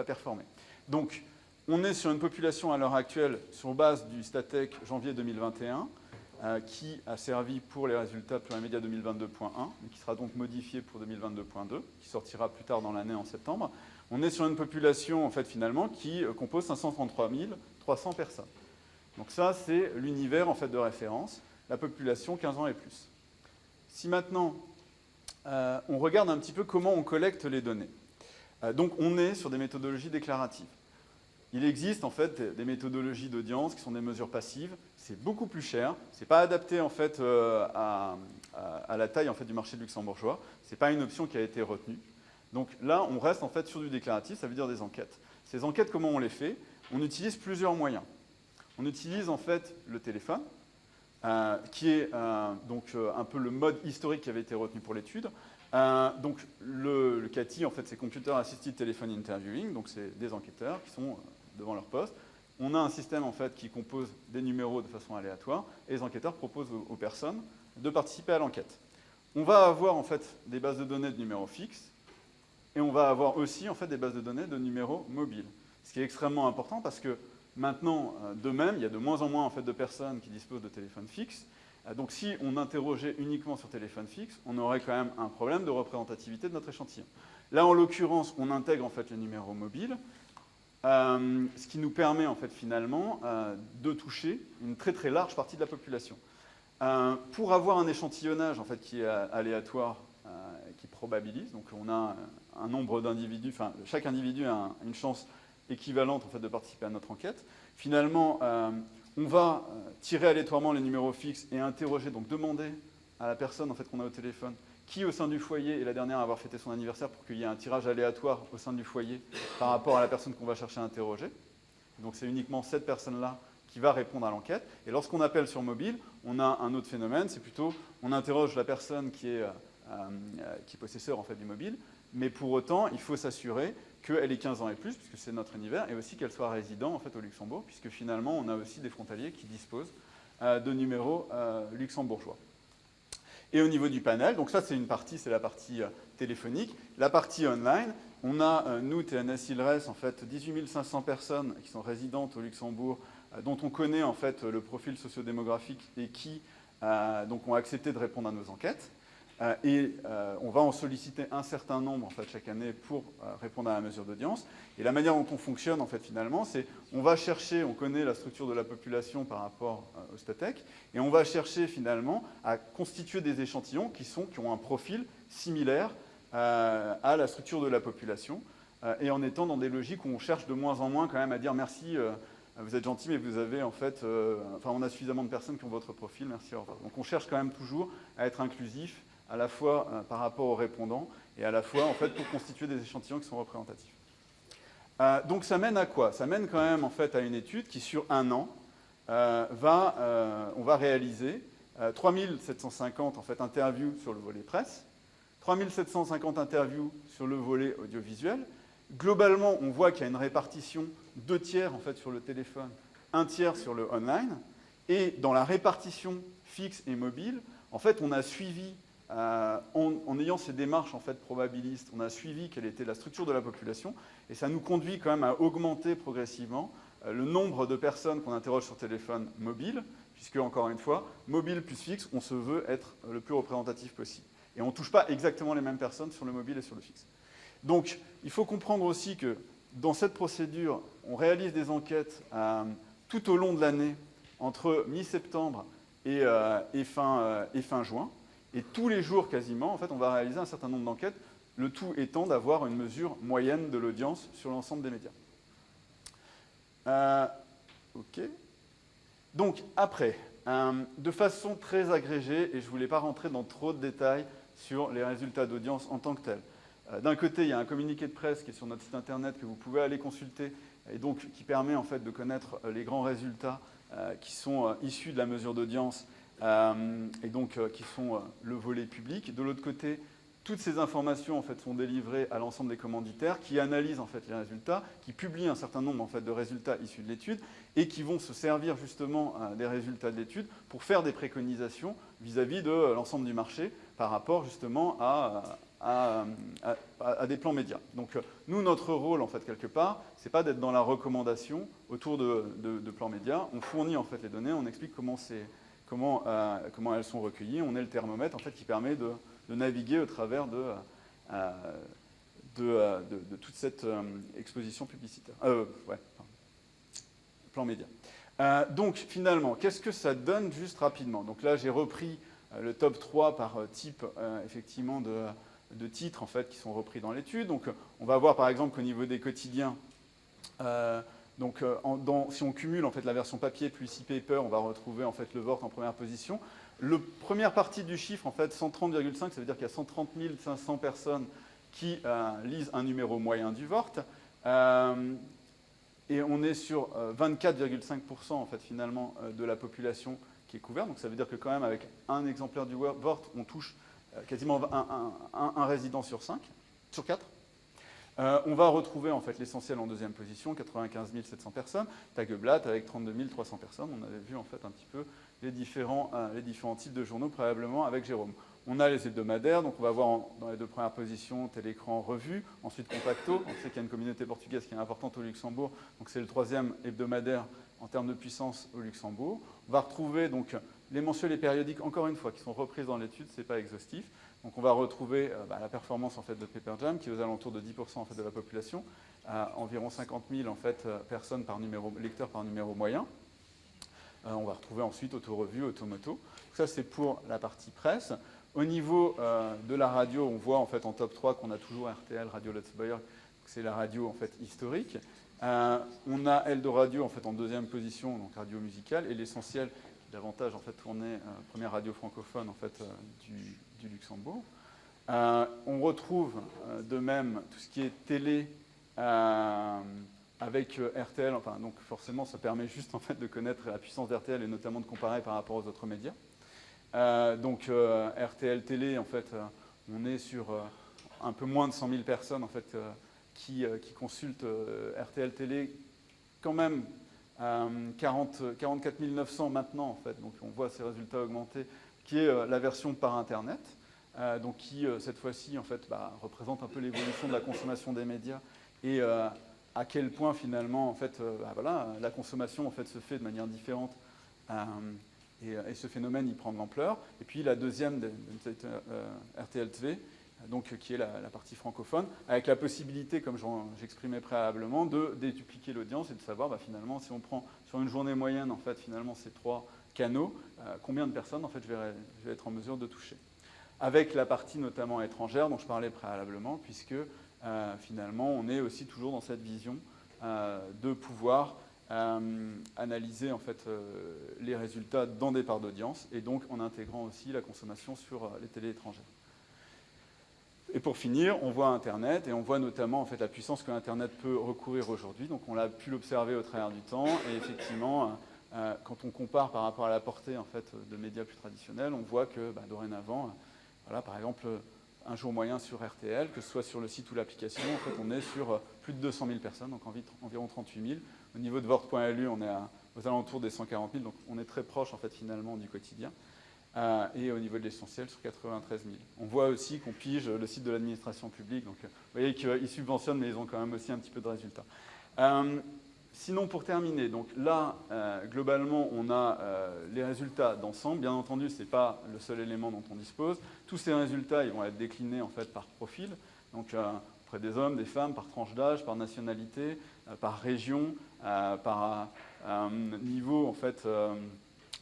performer. Donc, on est sur une population à l'heure actuelle, sur base du Statec janvier 2021, qui a servi pour les résultats plurimédia 2022.1, qui sera donc modifié pour 2022.2, qui sortira plus tard dans l'année en septembre. On est sur une population, en fait, finalement, qui compose 533 300 personnes. Donc ça, c'est l'univers, en fait, de référence, la population 15 ans et plus. Si maintenant, on regarde un petit peu comment on collecte les données. Donc on est sur des méthodologies déclaratives. Il existe en fait des méthodologies d'audience qui sont des mesures passives. C'est beaucoup plus cher. C'est pas adapté en fait à la taille en fait du marché luxembourgeois. C'est pas une option qui a été retenue. Donc là, on reste en fait sur du déclaratif. Ça veut dire des enquêtes. Ces enquêtes, comment on les fait? On utilise plusieurs moyens. On utilise en fait le téléphone, qui est donc un peu le mode historique qui avait été retenu pour l'étude. Donc le CATI, en fait, c'est Computer Assisted Telephone Interviewing. Donc c'est des enquêteurs qui sont devant leur poste. On a un système en fait qui compose des numéros de façon aléatoire et les enquêteurs proposent aux personnes de participer à l'enquête. On va avoir en fait des bases de données de numéros fixes et on va avoir aussi en fait des bases de données de numéros mobiles. Ce qui est extrêmement important parce que maintenant, de même, il y a de moins en moins en fait de personnes qui disposent de téléphones fixes. Donc si on interrogeait uniquement sur téléphone fixe, on aurait quand même un problème de représentativité de notre échantillon. Là, en l'occurrence, on intègre en fait les numéros mobiles. Ce qui nous permet en fait finalement de toucher une très très large partie de la population. Pour avoir un échantillonnage en fait qui est aléatoire, qui probabilise, donc on a un nombre d'individus, enfin chaque individu a une chance équivalente en fait, de participer à notre enquête. Finalement, on va tirer aléatoirement les numéros fixes et interroger, donc demander à la personne en fait, qu'on a au téléphone qui au sein du foyer est la dernière à avoir fêté son anniversaire pour qu'il y ait un tirage aléatoire au sein du foyer par rapport à la personne qu'on va chercher à interroger. Donc c'est uniquement cette personne-là qui va répondre à l'enquête. Et lorsqu'on appelle sur mobile, on a un autre phénomène, c'est plutôt on interroge la personne qui est possesseur en fait, du mobile, mais pour autant, il faut s'assurer qu'elle ait 15 ans et plus, puisque c'est notre univers, et aussi qu'elle soit résident en fait, au Luxembourg, puisque finalement, on a aussi des frontaliers qui disposent de numéros luxembourgeois. Et au niveau du panel, donc ça c'est une partie, c'est la partie téléphonique. La partie online, on a, nous, TNS Ilres, en fait, 18 500 personnes qui sont résidentes au Luxembourg, dont on connaît en fait le profil sociodémographique et qui donc, ont accepté de répondre à nos enquêtes. On va en solliciter un certain nombre en fait, chaque année pour répondre à la mesure d'audience. Et la manière dont on fonctionne en fait, finalement, c'est on va chercher, on connaît la structure de la population par rapport au Statec, et on va chercher finalement à constituer des échantillons qui ont un profil similaire à la structure de la population, et en étant dans des logiques où on cherche de moins en moins quand même à dire merci, vous êtes gentil, mais vous avez en fait, on a suffisamment de personnes qui ont votre profil, merci, au revoir. Donc on cherche quand même toujours à être inclusif, à la fois par rapport aux répondants et à la fois en fait, pour constituer des échantillons qui sont représentatifs. Donc ça mène à quoi? Ça mène quand même en fait, à une étude qui, sur un an, on va réaliser 3750 en fait, interviews sur le volet presse, 3750 interviews sur le volet audiovisuel. Globalement, on voit qu'il y a une répartition 2 tiers en fait, sur le téléphone, 1 tiers sur le online. Et dans la répartition fixe et mobile, en fait, on a suivi en ayant ces démarches en fait, probabilistes, on a suivi quelle était la structure de la population, et ça nous conduit quand même à augmenter progressivement le nombre de personnes qu'on interroge sur téléphone mobile, puisque, encore une fois, mobile plus fixe, on se veut être le plus représentatif possible. Et on ne touche pas exactement les mêmes personnes sur le mobile et sur le fixe. Donc, il faut comprendre aussi que dans cette procédure, on réalise des enquêtes tout au long de l'année, entre mi-septembre et fin juin. Et tous les jours, quasiment, en fait, on va réaliser un certain nombre d'enquêtes, le tout étant d'avoir une mesure moyenne de l'audience sur l'ensemble des médias. OK. Donc, après, de façon très agrégée, et je ne voulais pas rentrer dans trop de détails sur les résultats d'audience en tant que tels. D'un côté, il y a un communiqué de presse qui est sur notre site internet que vous pouvez aller consulter, et donc qui permet en fait de connaître les grands résultats qui sont issus de la mesure d'audience, et donc qui sont le volet public. De l'autre côté, toutes ces informations en fait, sont délivrées à l'ensemble des commanditaires qui analysent en fait, les résultats, qui publient un certain nombre en fait, de résultats issus de l'étude et qui vont se servir justement des résultats de l'étude pour faire des préconisations vis-à-vis de l'ensemble du marché par rapport justement à des plans médias. Donc nous, notre rôle, en fait, quelque part, c'est pas d'être dans la recommandation autour de plans médias. On fournit en fait les données, on explique comment elles sont recueillies. On est le thermomètre en fait, qui permet de naviguer au travers de toute cette exposition publicitaire. Plan média. Donc finalement, qu'est-ce que ça donne juste rapidement? Donc là, j'ai repris le top 3 par type effectivement de titres en fait, qui sont repris dans l'étude. Donc on va voir par exemple qu'au niveau des quotidiens, si on cumule en fait, la version papier plus e-paper, on va retrouver en fait, le Vort en première position. La première partie du chiffre, en fait, 130,5, ça veut dire qu'il y a 130 500 personnes qui lisent un numéro moyen du Vort. Et on est sur 24,5% en fait, finalement de la population qui est couverte. Donc ça veut dire que quand même avec un exemplaire du Vort, on touche quasiment un résident sur 4. On va retrouver en fait l'essentiel en deuxième position, 95 700 personnes. Tageblatt avec 32 300 personnes. On avait vu en fait un petit peu les différents types de journaux préalablement avec Jérôme. On a les hebdomadaires, donc on va voir dans les 2 premières positions Télécran, Revue, ensuite Compacto. On sait qu'il y a une communauté portugaise qui est importante au Luxembourg, donc c'est le 3e hebdomadaire en termes de puissance au Luxembourg. On va retrouver donc les mensuels et périodiques, encore une fois, qui sont reprises dans l'étude, ce n'est pas exhaustif. Donc on va retrouver la performance en fait, de Paper Jam, qui est aux alentours de 10% en fait, de la population, environ 50 000 en fait, personnes par lecteurs par numéro moyen. On va retrouver ensuite Autorevue, Automoto. Ça, c'est pour la partie presse. Au niveau de la radio, on voit en fait en top 3 qu'on a toujours RTL, Radio Lutzbauer, c'est la radio en fait historique. On a Eldoradio en fait en deuxième position, donc radio musicale, et l'essentiel, davantage en fait tourné, première radio francophone en fait du Luxembourg. On retrouve de même tout ce qui est télé avec RTL, enfin donc forcément ça permet juste en fait de connaître la puissance d'RTL et notamment de comparer par rapport aux autres médias. Donc RTL Télé, en fait, on est sur un peu moins de 100 000 personnes en fait qui consultent RTL Télé, quand même 44 900 maintenant en fait, donc on voit ces résultats augmenter, qui est la version par internet, donc qui cette fois-ci en fait représente un peu l'évolution de la consommation des médias et à quel point finalement en fait voilà, la consommation en fait se fait de manière différente. Et ce phénomène, il prend de l'ampleur. Et puis la deuxième, RTL TV, donc, qui est la partie francophone, avec la possibilité, comme j'exprimais préalablement, de dédupliquer l'audience et de savoir finalement, si on prend sur une journée moyenne, en fait, finalement, ces 3 canaux, combien de personnes en fait, je vais être en mesure de toucher. Avec la partie notamment étrangère dont je parlais préalablement, puisque finalement, on est aussi toujours dans cette vision de pouvoir analyser en fait, les résultats dans des parts d'audience et donc en intégrant aussi la consommation sur les télés étrangères. Et pour finir, on voit Internet et on voit notamment en fait, la puissance que Internet peut recourir aujourd'hui. Donc on l'a pu l'observer au travers du temps et effectivement, quand on compare par rapport à la portée en fait, de médias plus traditionnels, on voit que dorénavant, voilà, par exemple, un jour moyen sur RTL, que ce soit sur le site ou l'application, en fait, on est sur plus de 200 000 personnes, donc environ 38 000. Au niveau de Vort.lu, on est aux alentours des 140 000, donc on est très proche en fait, finalement du quotidien. Et au niveau de l'essentiel, sur 93 000. On voit aussi qu'on pige le site de l'administration publique, donc vous voyez qu'ils subventionnent, mais ils ont quand même aussi un petit peu de résultats. Sinon, pour terminer, donc là, globalement, on a les résultats d'ensemble. Bien entendu, ce n'est pas le seul élément dont on dispose. Tous ces résultats, ils vont être déclinés en fait par profil, donc auprès des hommes, des femmes, par tranche d'âge, par nationalité, par région, par niveau, en fait,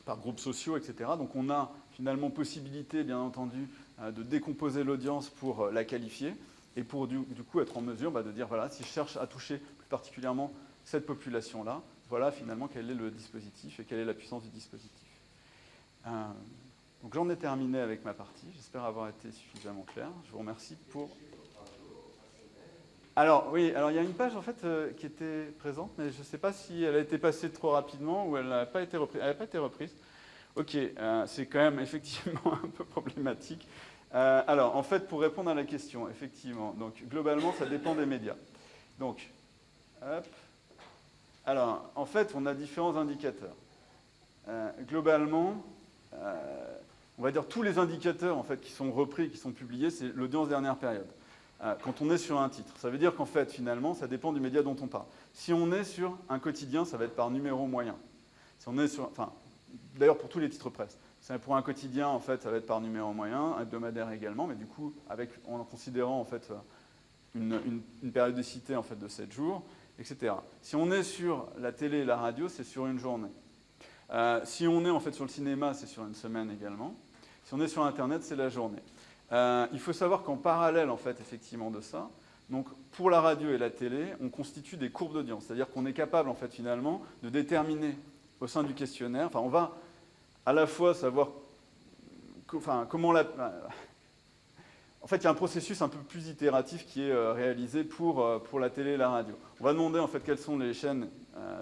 par groupes sociaux, etc. Donc on a finalement possibilité, bien entendu, de décomposer l'audience pour la qualifier et pour du coup être en mesure de dire, voilà, si je cherche à toucher plus particulièrement cette population-là, voilà finalement quel est le dispositif et quelle est la puissance du dispositif. Donc j'en ai terminé avec ma partie. J'espère avoir été suffisamment clair. Je vous remercie pour... Alors oui, alors il y a une page en fait qui était présente, mais je ne sais pas si elle a été passée trop rapidement ou elle n'a pas été reprise. Elle n'a pas été reprise. Ok, c'est quand même effectivement un peu problématique. Alors en fait, pour répondre à la question, effectivement, donc globalement, ça dépend des médias. Donc, hop. Alors, en fait, on a différents indicateurs. Globalement, on va dire tous les indicateurs en fait, qui sont repris, qui sont publiés, c'est l'audience dernière période. Quand on est sur un titre, ça veut dire qu'en fait, finalement, ça dépend du média dont on parle. Si on est sur un quotidien, ça va être par numéro moyen. Si on est sur, enfin, d'ailleurs pour tous les titres presse. Pour un quotidien, en fait, ça va être par numéro moyen, hebdomadaire également, mais du coup, en considérant en fait une périodicité en fait de 7 jours, etc. Si on est sur la télé et la radio, c'est sur une journée. Si on est en fait sur le cinéma, c'est sur une semaine également. Si on est sur Internet, c'est la journée. Il faut savoir qu'en parallèle, en fait, effectivement, de ça, donc pour la radio et la télé, on constitue des courbes d'audience. C'est-à-dire qu'on est capable, en fait, finalement, de déterminer au sein du questionnaire, enfin, on va à la fois savoir comment la... En fait, il y a un processus un peu plus itératif qui est réalisé pour la télé et la radio. On va demander, en fait, quelles sont les chaînes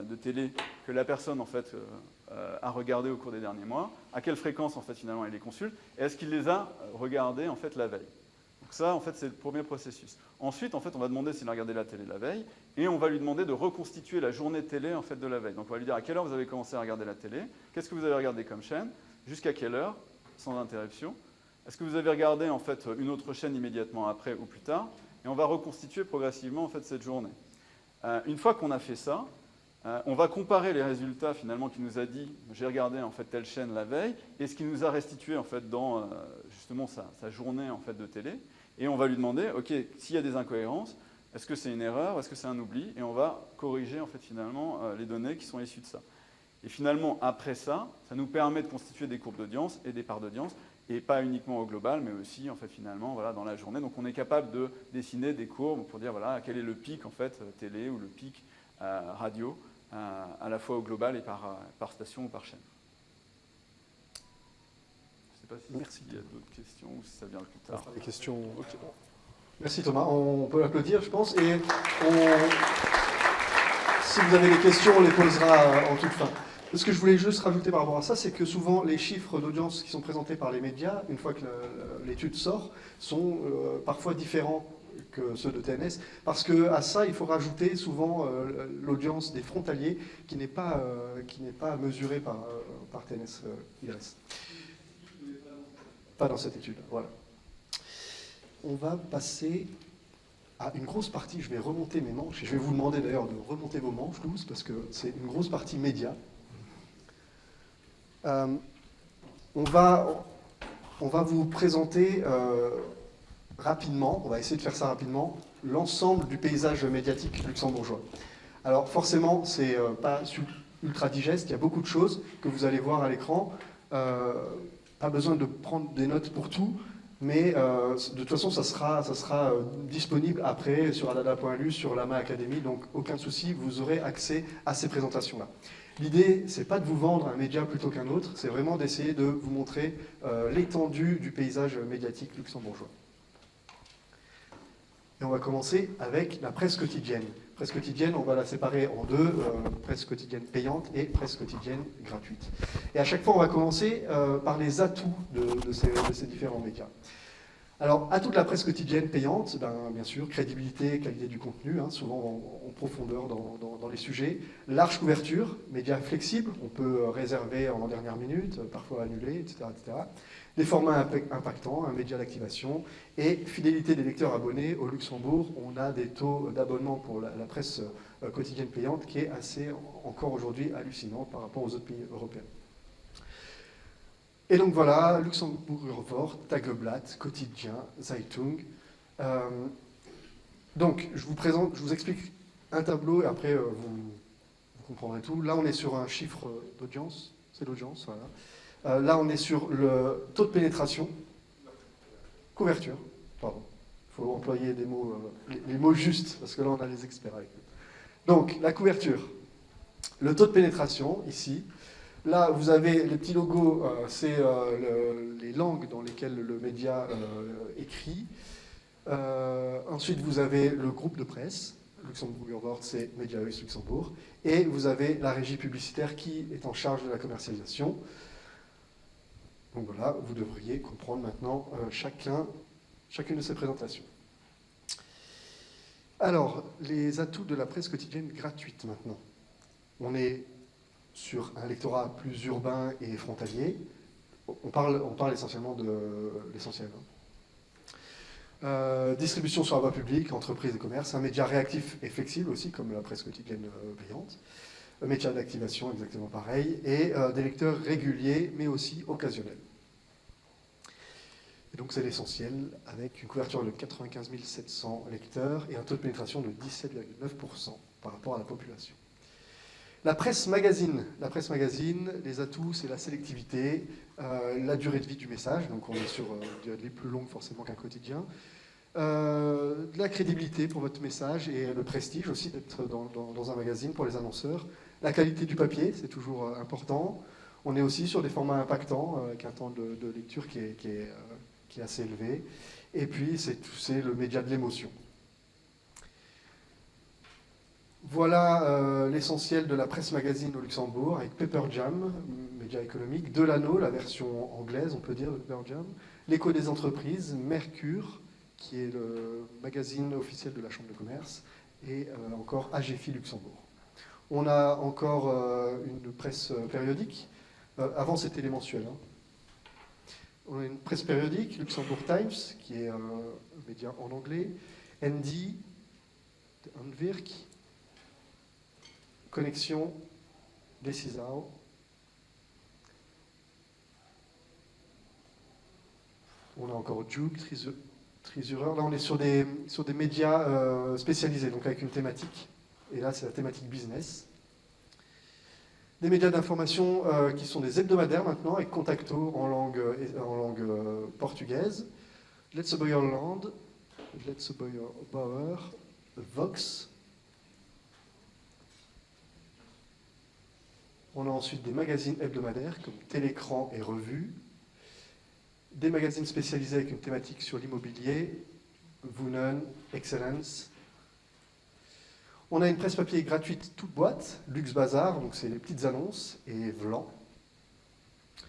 de télé que la personne, en fait, a regardées au cours des derniers mois, à quelle fréquence, en fait, finalement, elle les consulte, et est-ce qu'il les a regardées, en fait, la veille. Donc ça, en fait, c'est le premier processus. Ensuite, en fait, on va demander s'il a regardé la télé la veille, et on va lui demander de reconstituer la journée télé, en fait, de la veille. Donc on va lui dire à quelle heure vous avez commencé à regarder la télé, qu'est-ce que vous avez regardé comme chaîne, jusqu'à quelle heure, sans interruption. Est-ce que vous avez regardé, en fait, une autre chaîne immédiatement après ou plus tard, et on va reconstituer progressivement, en fait, cette journée. Une fois qu'on a fait ça, on va comparer les résultats finalement qui nous a dit j'ai regardé en fait telle chaîne la veille et ce qu'il nous a restitué en fait dans justement sa journée en fait de télé et on va lui demander ok s'il y a des incohérences est-ce que c'est une erreur est-ce que c'est un oubli et on va corriger en fait finalement les données qui sont issues de ça et finalement après ça nous permet de constituer des courbes d'audience et des parts d'audience et pas uniquement au global mais aussi en fait finalement voilà dans la journée donc on est capable de dessiner des courbes pour dire voilà quel est le pic en fait télé ou le pic radio, à la fois au global et par station ou par chaîne. Je ne sais pas s'il y a d'autres questions ou si ça vient plus tard. Les questions. Okay. Merci Thomas, on peut l'applaudir je pense, et si vous avez des questions, on les posera en toute fin. Ce que je voulais juste rajouter par rapport à ça, c'est que souvent les chiffres d'audience qui sont présentés par les médias, une fois que l'étude sort, sont parfois différents que ceux de TNS, parce qu'à ça, il faut rajouter souvent l'audience des frontaliers qui n'est pas mesurée par TNS IRS. Pas dans cette étude, voilà. On va passer à une grosse partie, je vais remonter mes manches, et je vais vous demander d'ailleurs de remonter vos manches tous, parce que c'est une grosse partie média. On va vous présenter rapidement, on va essayer de faire ça rapidement, l'ensemble du paysage médiatique luxembourgeois. Alors forcément, c'est pas ultra digeste, il y a beaucoup de choses que vous allez voir à l'écran. Pas besoin de prendre des notes pour tout, mais de toute façon, ça sera disponible après sur adada.lu, sur l'AMA Academy, donc aucun souci, vous aurez accès à ces présentations-là. L'idée, c'est pas de vous vendre un média plutôt qu'un autre, c'est vraiment d'essayer de vous montrer l'étendue du paysage médiatique luxembourgeois. Et on va commencer avec la presse quotidienne. Presse quotidienne, on va la séparer en deux, presse quotidienne payante et presse quotidienne gratuite. Et à chaque fois, on va commencer par les atouts de ces différents médias. Alors, atout de la presse quotidienne payante, bien sûr, crédibilité, qualité du contenu, souvent en profondeur dans les sujets. Large couverture, médias flexibles, on peut réserver en dernière minute, parfois annuler, etc., etc. Des formats impactants, un média d'activation, et fidélité des lecteurs abonnés. Au Luxembourg, on a des taux d'abonnement pour la presse quotidienne payante qui est assez, encore aujourd'hui, hallucinant par rapport aux autres pays européens. Et donc voilà, Luxembourger Wort, Tageblatt, Quotidien, Zeitung. Donc, je vous explique un tableau et après vous comprendrez tout. Là, on est sur un chiffre d'audience, c'est l'audience, voilà. Là, on est sur le taux de pénétration, couverture, pardon. Il faut employer des mots, les mots justes, parce que là, on a les experts avec nous. Donc, la couverture, le taux de pénétration, ici. Là, vous avez les petits logos, c'est les langues dans lesquelles le média écrit. Ensuite, vous avez le groupe de presse. Luxembourger Wort, c'est Mediahuis Luxembourg. Et vous avez la régie publicitaire qui est en charge de la commercialisation. Donc voilà, vous devriez comprendre maintenant chacune de ces présentations. Alors, les atouts de la presse quotidienne gratuite maintenant. On est sur un lectorat plus urbain et frontalier. On parle essentiellement de l'essentiel. Distribution sur la voie publique, entreprise et commerce, un média réactif et flexible aussi, comme la presse quotidienne payante. Un média d'activation, exactement pareil. Et des lecteurs réguliers, mais aussi occasionnels. Et donc c'est l'essentiel, avec une couverture de 95 700 lecteurs et un taux de pénétration de 17,9% par rapport à la population. La presse magazine, les atouts, c'est la sélectivité, la durée de vie du message, donc on est sur une durée de vie plus longue forcément qu'un quotidien, de la crédibilité pour votre message et le prestige aussi d'être dans un magazine pour les annonceurs. La qualité du papier, c'est toujours important. On est aussi sur des formats impactants, avec un temps de lecture qui est assez élevé. Et puis, c'est le média de l'émotion. Voilà l'essentiel de la presse magazine au Luxembourg, avec Paper Jam, média économique, Delano, la version anglaise, on peut dire, de Paper Jam, l'Écho des entreprises, Mercure, qui est le magazine officiel de la Chambre de commerce, et encore AGFI Luxembourg. On a encore une presse périodique. Avant, c'était les mensuels. On a une presse périodique, Luxembourg Times, qui est un média en anglais, ND, Anvirk, Connexion, Decisao. On a encore Juke, Trisurer. Là, on est sur des médias spécialisés, donc avec une thématique. Et là, c'est la thématique business. Des médias d'information qui sont des hebdomadaires maintenant, avec Contacto en langue portugaise. Let's Land, Let's Bauer, Vox. On a ensuite des magazines hebdomadaires comme Télécran et Revue, des magazines spécialisés avec une thématique sur l'immobilier, Woonen, Excellence. On a une presse papier gratuite toute boîte, Luxe Bazar, donc c'est les petites annonces, et Vlan. Vous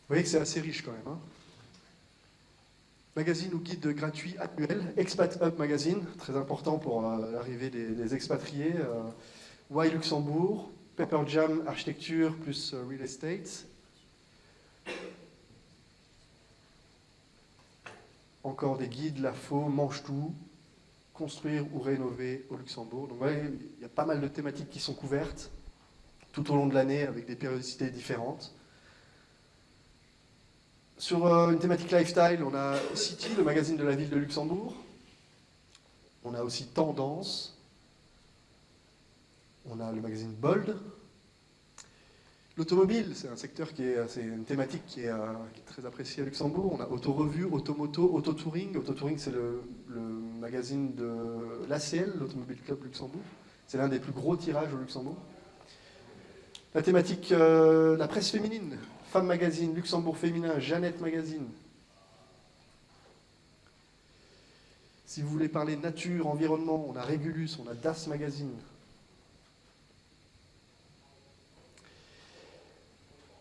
voyez que c'est assez riche quand même. Hein. Magazine ou guide gratuit annuel, Expat Hub Magazine, très important pour l'arrivée des expatriés. Why Luxembourg, Paper Jam Architecture plus Real Estate. Encore des guides, la FO, Mange tout, construire ou rénover au Luxembourg. Donc voyez, il y a pas mal de thématiques qui sont couvertes tout au long de l'année avec des périodicités différentes. Sur une thématique lifestyle, on a City, le magazine de la ville de Luxembourg. On a aussi Tendance. On a le magazine Bold. L'automobile, c'est un secteur c'est une thématique qui est très appréciée à Luxembourg. On a Auto-Revue, Automoto, Auto-Touring. Auto-Touring, c'est le magazine de l'ACL, l'Automobile Club Luxembourg. C'est l'un des plus gros tirages au Luxembourg. La thématique, la presse féminine. Femme Magazine, Luxembourg Féminin, Jeannette Magazine. Si vous voulez parler nature, environnement, on a Régulus, on a Das Magazine.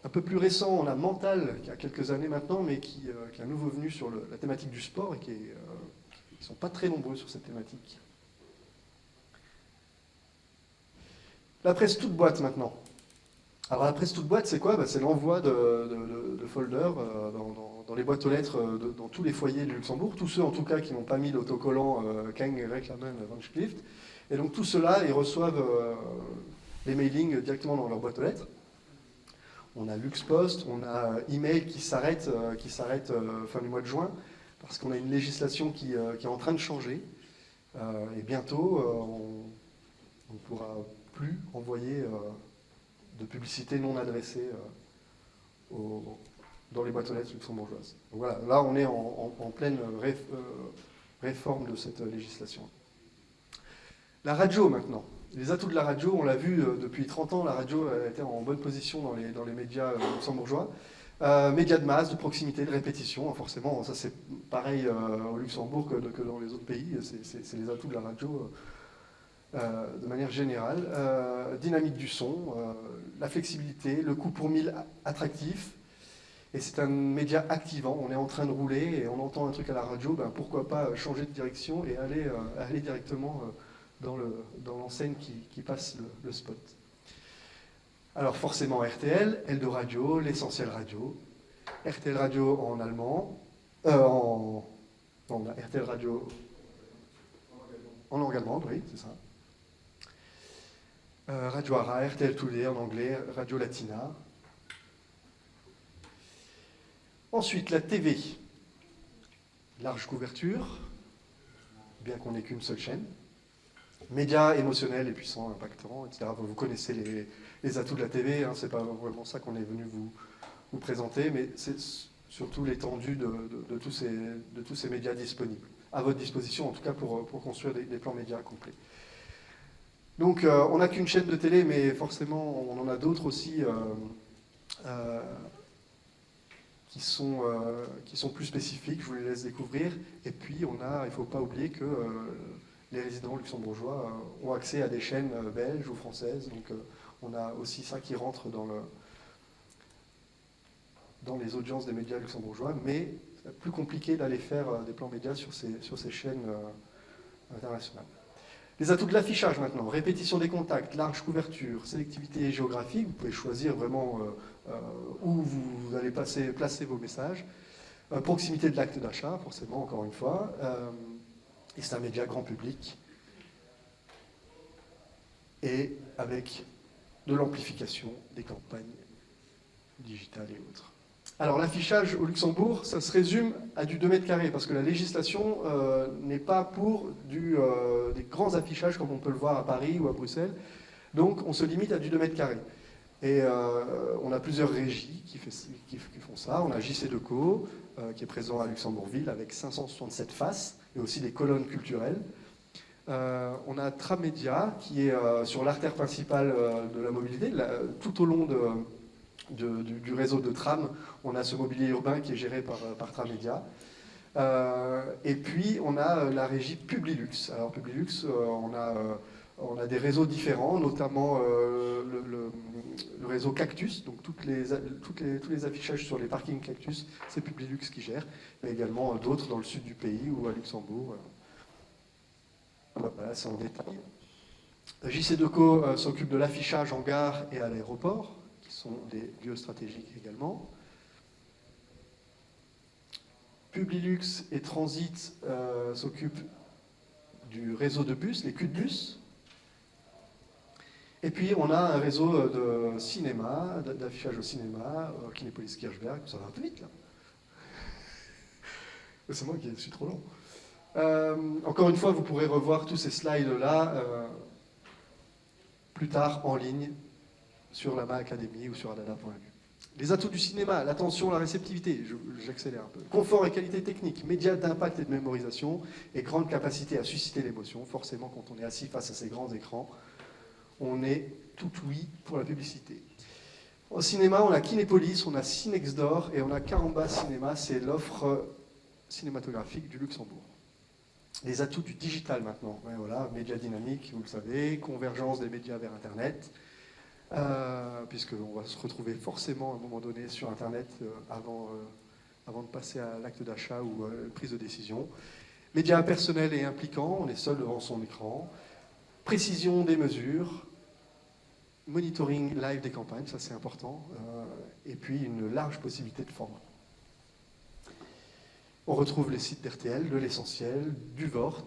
Un peu plus récent, on a Mental, qui a quelques années maintenant, mais qui est à nouveau venu sur la thématique du sport et qui ne sont pas très nombreux sur cette thématique. La presse toute boîte maintenant. Alors la presse toute boîte, c'est quoi? C'est l'envoi de folders dans les boîtes aux lettres dans tous les foyers du Luxembourg, tous ceux en tout cas qui n'ont pas mis l'autocollant Keng, Reclamen, Van Schlift. Et donc tout ceux-là, ils reçoivent les mailings directement dans leur boîte aux lettres. On a Luxpost, on a email qui s'arrête fin du mois de juin, parce qu'on a une législation qui est en train de changer. Et bientôt, on ne pourra plus envoyer de publicité non adressée dans les boîtes aux lettres luxembourgeoises. Donc voilà, là on est en pleine réforme de cette législation. La radio maintenant. Les atouts de la radio, on l'a vu depuis 30 ans, la radio a été en bonne position dans les médias luxembourgeois. Médias de masse, de proximité, de répétition, forcément, ça c'est pareil au Luxembourg que dans les autres pays, c'est les atouts de la radio de manière générale. Dynamique du son, la flexibilité, le coût pour 1000 attractif, et c'est un média activant, on est en train de rouler et on entend un truc à la radio, pourquoi pas changer de direction et aller directement dans l'enseigne qui passe le spot. Alors forcément RTL, Eldoradio, l'Essentiel Radio, RTL Radio en allemand, RTL Radio en langue allemande, oui, c'est ça. Radio Ara, RTL Today en anglais, Radio Latina. Ensuite, la TV. Large couverture, bien qu'on n'ait qu'une seule chaîne. Médias émotionnels et puissants, impactants, etc. Vous connaissez les atouts de la TV, hein, c'est pas vraiment ça qu'on est venu vous présenter, mais c'est surtout l'étendue de tous ces médias disponibles. À votre disposition, en tout cas, pour construire des plans médias complets. Donc, on n'a qu'une chaîne de télé, mais forcément, on en a d'autres aussi qui sont plus spécifiques, je vous les laisse découvrir. Et puis, il ne faut pas oublier que les résidents luxembourgeois ont accès à des chaînes belges ou françaises. Donc, on a aussi ça qui rentre dans les audiences des médias luxembourgeois, mais c'est plus compliqué d'aller faire des plans médias sur ces chaînes internationales. Les atouts de l'affichage maintenant, répétition des contacts, large couverture, sélectivité géographique, vous pouvez choisir vraiment où vous allez placer vos messages, proximité de l'acte d'achat, forcément, encore une fois, et c'est un média grand public, et avec de l'amplification des campagnes digitales et autres. Alors l'affichage au Luxembourg, ça se résume à du 2 mètres carrés, parce que la législation n'est pas pour des grands affichages comme on peut le voir à Paris ou à Bruxelles. Donc on se limite à du 2 mètres carrés. Et on a plusieurs régies qui font ça. On a JC Deco, qui est présent à Luxembourgville avec 567 faces, et aussi des colonnes culturelles. On a Tramedia, qui est sur l'artère principale de la mobilité. Tout au long du réseau de tram, on a ce mobilier urbain qui est géré par Tramedia. Et puis, on a la régie Publilux. Alors, Publilux, on a des réseaux différents, notamment le réseau Cactus, donc tous les affichages sur les parkings Cactus, c'est Publilux qui gère, mais également d'autres dans le sud du pays ou à Luxembourg. On va pas passer en détail. JC Deco s'occupe de l'affichage en gare et à l'aéroport, qui sont des lieux stratégiques également. Publilux et Transit s'occupent du réseau de bus, les culs de bus. Et puis on a un réseau de cinéma, d'affichage au cinéma, Kinépolis Kirchberg, ça va un peu vite là. C'est moi qui suis trop long. Encore une fois, vous pourrez revoir tous ces slides-là plus tard en ligne sur la MA Academy ou sur adada.lu. Les atouts du cinéma, l'attention, la réceptivité, j'accélère un peu. Confort et qualité technique, médias d'impact et de mémorisation, et grande capacité à susciter l'émotion. Forcément, quand on est assis face à ces grands écrans, on est tout oui pour la publicité. Au cinéma, on a Kinépolis, on a Cinexdor et on a Caramba Cinéma, c'est l'offre cinématographique du Luxembourg. Les atouts du digital maintenant, ouais, voilà, médias dynamiques, vous le savez, convergence des médias vers Internet, puisqu'on va se retrouver forcément à un moment donné sur Internet avant de passer à l'acte d'achat ou prise de décision. Médias personnels et impliquants, on est seul devant son écran. Précision des mesures, monitoring live des campagnes, ça c'est important, et puis une large possibilité de format. On retrouve les sites d'RTL, de l'Essentiel, du Vort,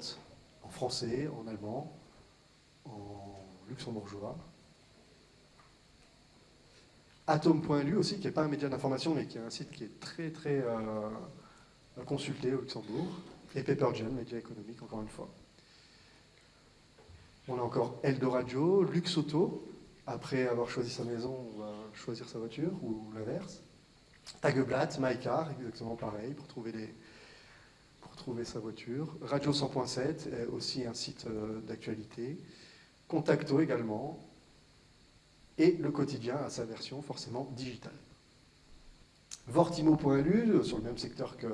en français, en allemand, en luxembourgeois. Atom.lu aussi, qui n'est pas un média d'information, mais qui est un site qui est très très consulté au Luxembourg. Et Papergen, média économique, encore une fois. On a encore Eldoradio, Luxauto, après avoir choisi sa maison, on va choisir sa voiture, ou l'inverse. Tageblatt, MyCar, exactement pareil, pour trouver sa voiture. Radio 100.7, aussi un site d'actualité. Contacto également. Et le quotidien a sa version forcément digitale. Vortimo.lu, sur le même secteur que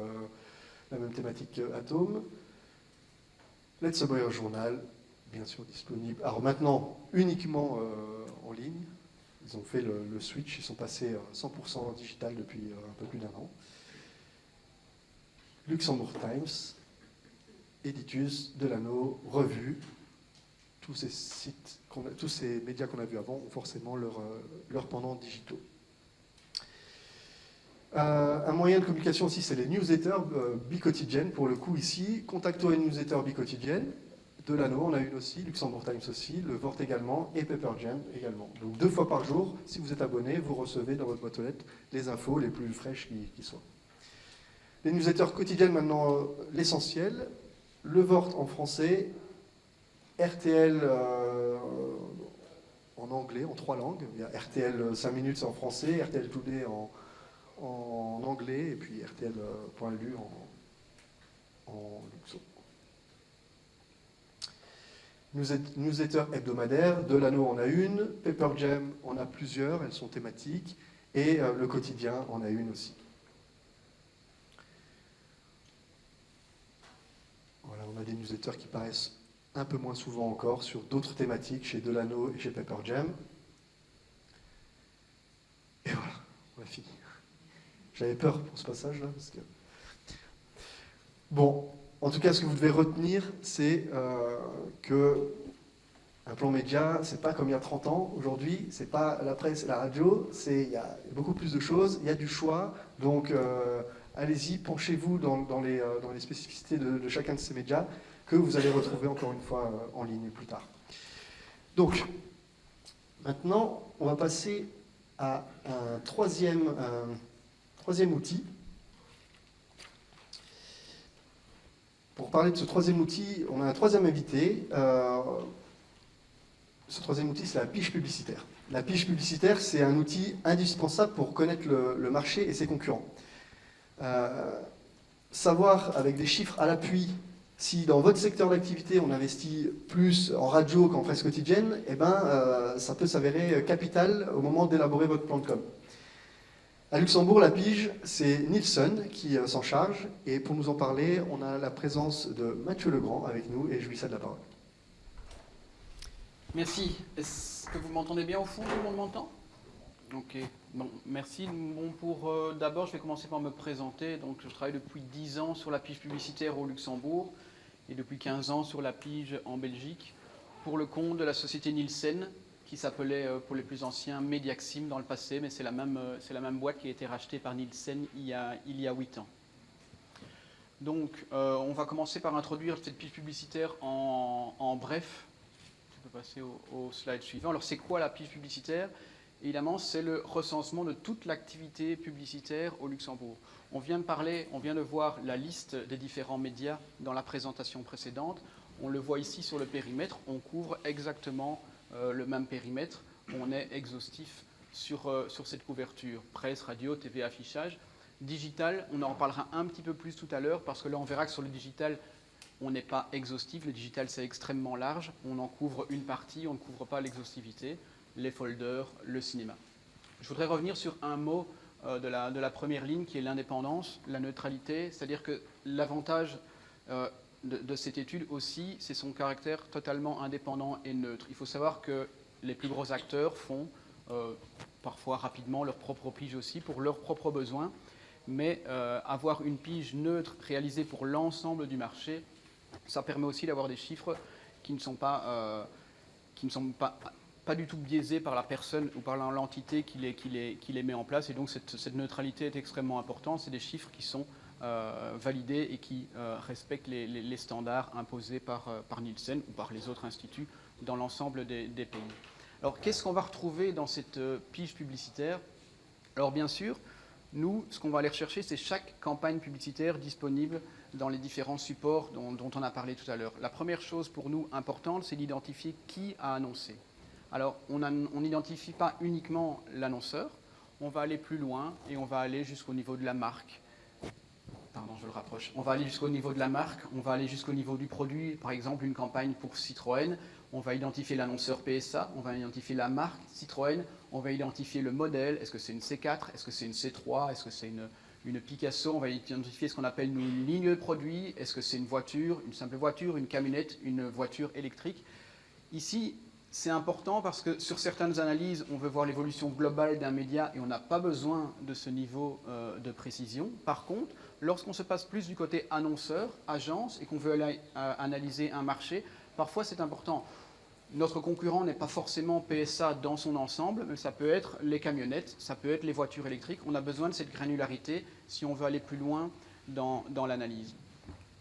la même thématique qu'Atom. Let's Boyer Journal, bien sûr disponible. Alors maintenant, uniquement en ligne. Ils ont fait le switch, ils sont passés 100% digital depuis un peu plus d'un an. Luxembourg Times, Editus, Delano, Revue, tous ces sites, tous ces médias qu'on a vus avant ont forcément leurs pendants digitaux. Un moyen de communication aussi, c'est les newsletters biquotidiennes, pour le coup ici. Contacto et newsletter biquotidienne. Delano, on a une aussi, Luxembourg Times aussi, le Vort également, et Papergen également. Donc 2 fois par jour, si vous êtes abonné, vous recevez dans votre boîte aux lettres les infos les plus fraîches qui soient. Les newsletters quotidiennes, maintenant, l'essentiel. Le Vort en français, RTL en anglais, en 3 langues. Il y a RTL 5 minutes, c'est en français, RTL Today en anglais, et puis RTL.lu en luxo. Newsletter hebdomadaire, Delano en a une, Paperjam en a plusieurs, elles sont thématiques, et le quotidien en a une aussi. Voilà, on a des newsletters qui paraissent un peu moins souvent encore sur d'autres thématiques chez Delano et chez Paperjam. Et voilà, on a fini. J'avais peur pour ce passage-là, parce que... Bon, en tout cas, ce que vous devez retenir, c'est que un plan média, c'est pas comme il y a 30 ans. Aujourd'hui, c'est pas la presse et la radio, il y a beaucoup plus de choses, il y a du choix. Donc, allez-y, penchez-vous dans les spécificités de chacun de ces médias que vous allez retrouver encore une fois en ligne plus tard. Donc, maintenant, on va passer à un troisième outil. Pour parler de ce troisième outil, on a un troisième invité. Ce troisième outil, c'est la pige publicitaire. La pige publicitaire, c'est un outil indispensable pour connaître le marché et ses concurrents. Savoir, avec des chiffres à l'appui, Si dans votre secteur d'activité, on investit plus en radio qu'en presse quotidienne, eh ben, ça peut s'avérer capital au moment d'élaborer votre plan de com. À Luxembourg, la pige, c'est Nielsen qui s'en charge. Et pour nous en parler, on a la présence de Mathieu Legrand avec nous et je lui cède la parole. Merci. Est-ce que vous m'entendez bien au fond? Tout le monde m'entend? Ok. Bon, merci. Bon, d'abord, je vais commencer par me présenter. Donc, je travaille depuis 10 ans sur la pige publicitaire au Luxembourg et depuis 15 ans sur la pige en Belgique pour le compte de la société Nielsen qui s'appelait pour les plus anciens Mediaxim dans le passé, mais c'est la même boîte qui a été rachetée par Nielsen il y a 8 ans. Donc, on va commencer par introduire cette pige publicitaire en bref. Je peux passer au slide suivant. Alors, c'est quoi la pige publicitaire? Évidemment, c'est le recensement de toute l'activité publicitaire au Luxembourg. On vient de voir la liste des différents médias dans la présentation précédente. On le voit ici sur le périmètre. On couvre exactement le même périmètre. On est exhaustif sur cette couverture. Presse, radio, TV, affichage. Digital, on en reparlera un petit peu plus tout à l'heure parce que là, on verra que sur le digital, on n'est pas exhaustif. Le digital, c'est extrêmement large. On en couvre une partie, on ne couvre pas l'exhaustivité. Les folders, le cinéma. Je voudrais revenir sur un mot de la première ligne qui est l'indépendance, la neutralité, c'est-à-dire que l'avantage de cette étude aussi, c'est son caractère totalement indépendant et neutre. Il faut savoir que les plus gros acteurs font parfois rapidement leur propre pige aussi pour leurs propres besoins, mais avoir une pige neutre réalisée pour l'ensemble du marché, ça permet aussi d'avoir des chiffres qui ne sont pas du tout biaisés par la personne ou par l'entité qui les met en place. Et donc cette neutralité est extrêmement importante. C'est des chiffres qui sont validés et qui respectent les standards imposés par Nielsen ou par les autres instituts dans l'ensemble des pays. Alors qu'est-ce qu'on va retrouver dans cette pige publicitaire? Alors bien sûr, nous, ce qu'on va aller rechercher, c'est chaque campagne publicitaire disponible dans les différents supports dont on a parlé tout à l'heure. La première chose pour nous importante, c'est d'identifier qui a annoncé. Alors, on n'identifie pas uniquement l'annonceur, on va aller plus loin et on va aller jusqu'au niveau de la marque. Pardon, je le rapproche. On va aller jusqu'au niveau de la marque, on va aller jusqu'au niveau du produit. Par exemple, une campagne pour Citroën, on va identifier l'annonceur PSA, on va identifier la marque Citroën, on va identifier le modèle, est-ce que c'est une C4, est-ce que c'est une C3, est-ce que c'est une Picasso, on va identifier ce qu'on appelle une ligne de produit, est-ce que c'est une voiture, une simple voiture, une camionnette, une voiture électrique. Ici, c'est important parce que sur certaines analyses, on veut voir l'évolution globale d'un média et on n'a pas besoin de ce niveau de précision. Par contre, lorsqu'on se passe plus du côté annonceur, agence, et qu'on veut aller analyser un marché, parfois c'est important. Notre concurrent n'est pas forcément PSA dans son ensemble, mais ça peut être les camionnettes, ça peut être les voitures électriques. On a besoin de cette granularité si on veut aller plus loin dans l'analyse.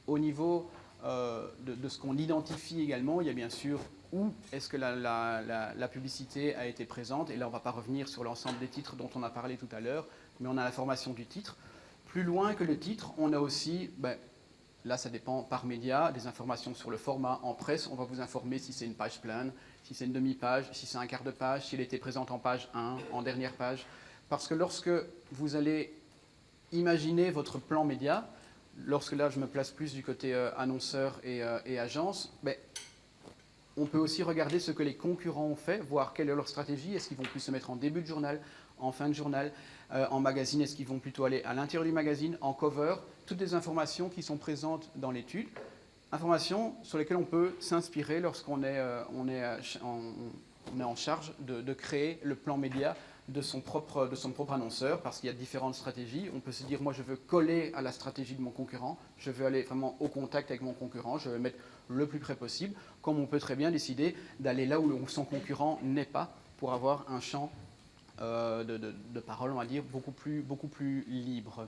Au niveau de ce qu'on identifie également, il y a bien sûr où est-ce que la publicité a été présente. Et là, on ne va pas revenir sur l'ensemble des titres dont on a parlé tout à l'heure, mais on a l'information du titre. Plus loin que le titre, on a aussi, là ça dépend par média, des informations sur le format. En presse, on va vous informer si c'est une page plane, si c'est une demi-page, si c'est un quart de page, s'il était présent en page 1, en dernière page. Parce que lorsque vous allez imaginer votre plan média, lorsque là je me place plus du côté annonceur et agence, on peut aussi regarder ce que les concurrents ont fait, voir quelle est leur stratégie. Est-ce qu'ils vont plus se mettre en début de journal, en fin de journal, en magazine? Est-ce qu'ils vont plutôt aller à l'intérieur du magazine, en cover? Toutes des informations qui sont présentes dans l'étude. Informations sur lesquelles on peut s'inspirer lorsqu'on est en charge de créer le plan média de son propre annonceur, parce qu'il y a différentes stratégies. On peut se dire, moi je veux coller à la stratégie de mon concurrent, je veux aller vraiment au contact avec mon concurrent, je veux mettre le plus près possible, comme on peut très bien décider d'aller là où son concurrent n'est pas, pour avoir un champ de parole, on va dire, beaucoup plus libre.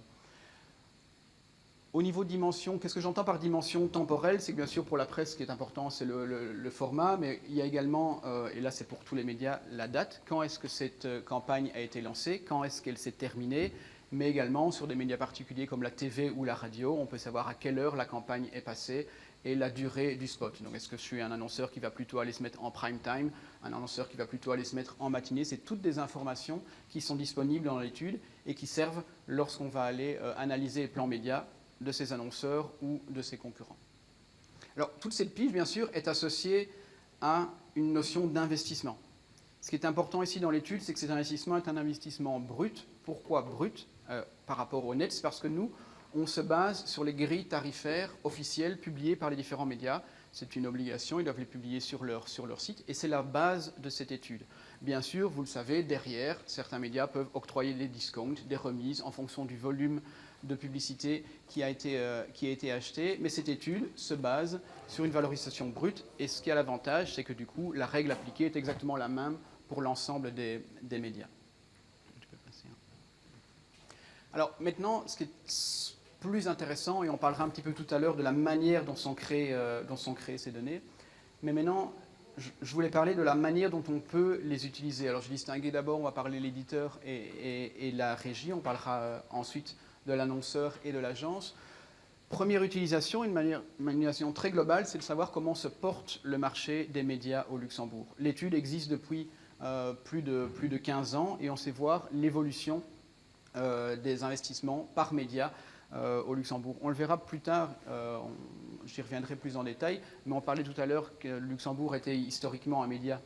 Au niveau dimension, qu'est-ce que j'entends par dimension temporelle? C'est que bien sûr pour la presse, ce qui est important, c'est le format, mais il y a également, et là c'est pour tous les médias, la date. Quand est-ce que cette campagne a été lancée? Quand est-ce qu'elle s'est terminée? Mais également sur des médias particuliers comme la TV ou la radio, on peut savoir à quelle heure la campagne est passée et la durée du spot. Donc est-ce que je suis un annonceur qui va plutôt aller se mettre en prime time, un annonceur qui va plutôt aller se mettre en matinée? C'est toutes des informations qui sont disponibles dans l'étude et qui servent lorsqu'on va aller analyser les plans médias de ses annonceurs ou de ses concurrents. Alors, toute cette pige, bien sûr, est associée à une notion d'investissement. Ce qui est important ici dans l'étude, c'est que cet investissement est un investissement brut. Pourquoi brut par rapport au net? C'est parce que nous, on se base sur les grilles tarifaires officielles publiées par les différents médias. C'est une obligation, ils doivent les publier sur leur site, et c'est la base de cette étude. Bien sûr, vous le savez, derrière, certains médias peuvent octroyer des discounts, des remises en fonction du volume de publicité qui a été acheté, mais cette étude se base sur une valorisation brute, et ce qui a l'avantage, c'est que du coup, la règle appliquée est exactement la même pour l'ensemble des médias. Alors maintenant, ce qui est plus intéressant, et on parlera un petit peu tout à l'heure de la manière dont sont créées ces données, mais maintenant, je voulais parler de la manière dont on peut les utiliser. Alors je distinguais d'abord, on va parler de l'éditeur et la régie, on parlera ensuite de l'annonceur et de l'agence. Première utilisation, une manière très globale, c'est de savoir comment se porte le marché des médias au Luxembourg. L'étude existe depuis plus de 15 ans et on sait voir l'évolution des investissements par média au Luxembourg. On le verra plus tard, j'y reviendrai plus en détail, mais on parlait tout à l'heure que le Luxembourg était historiquement un média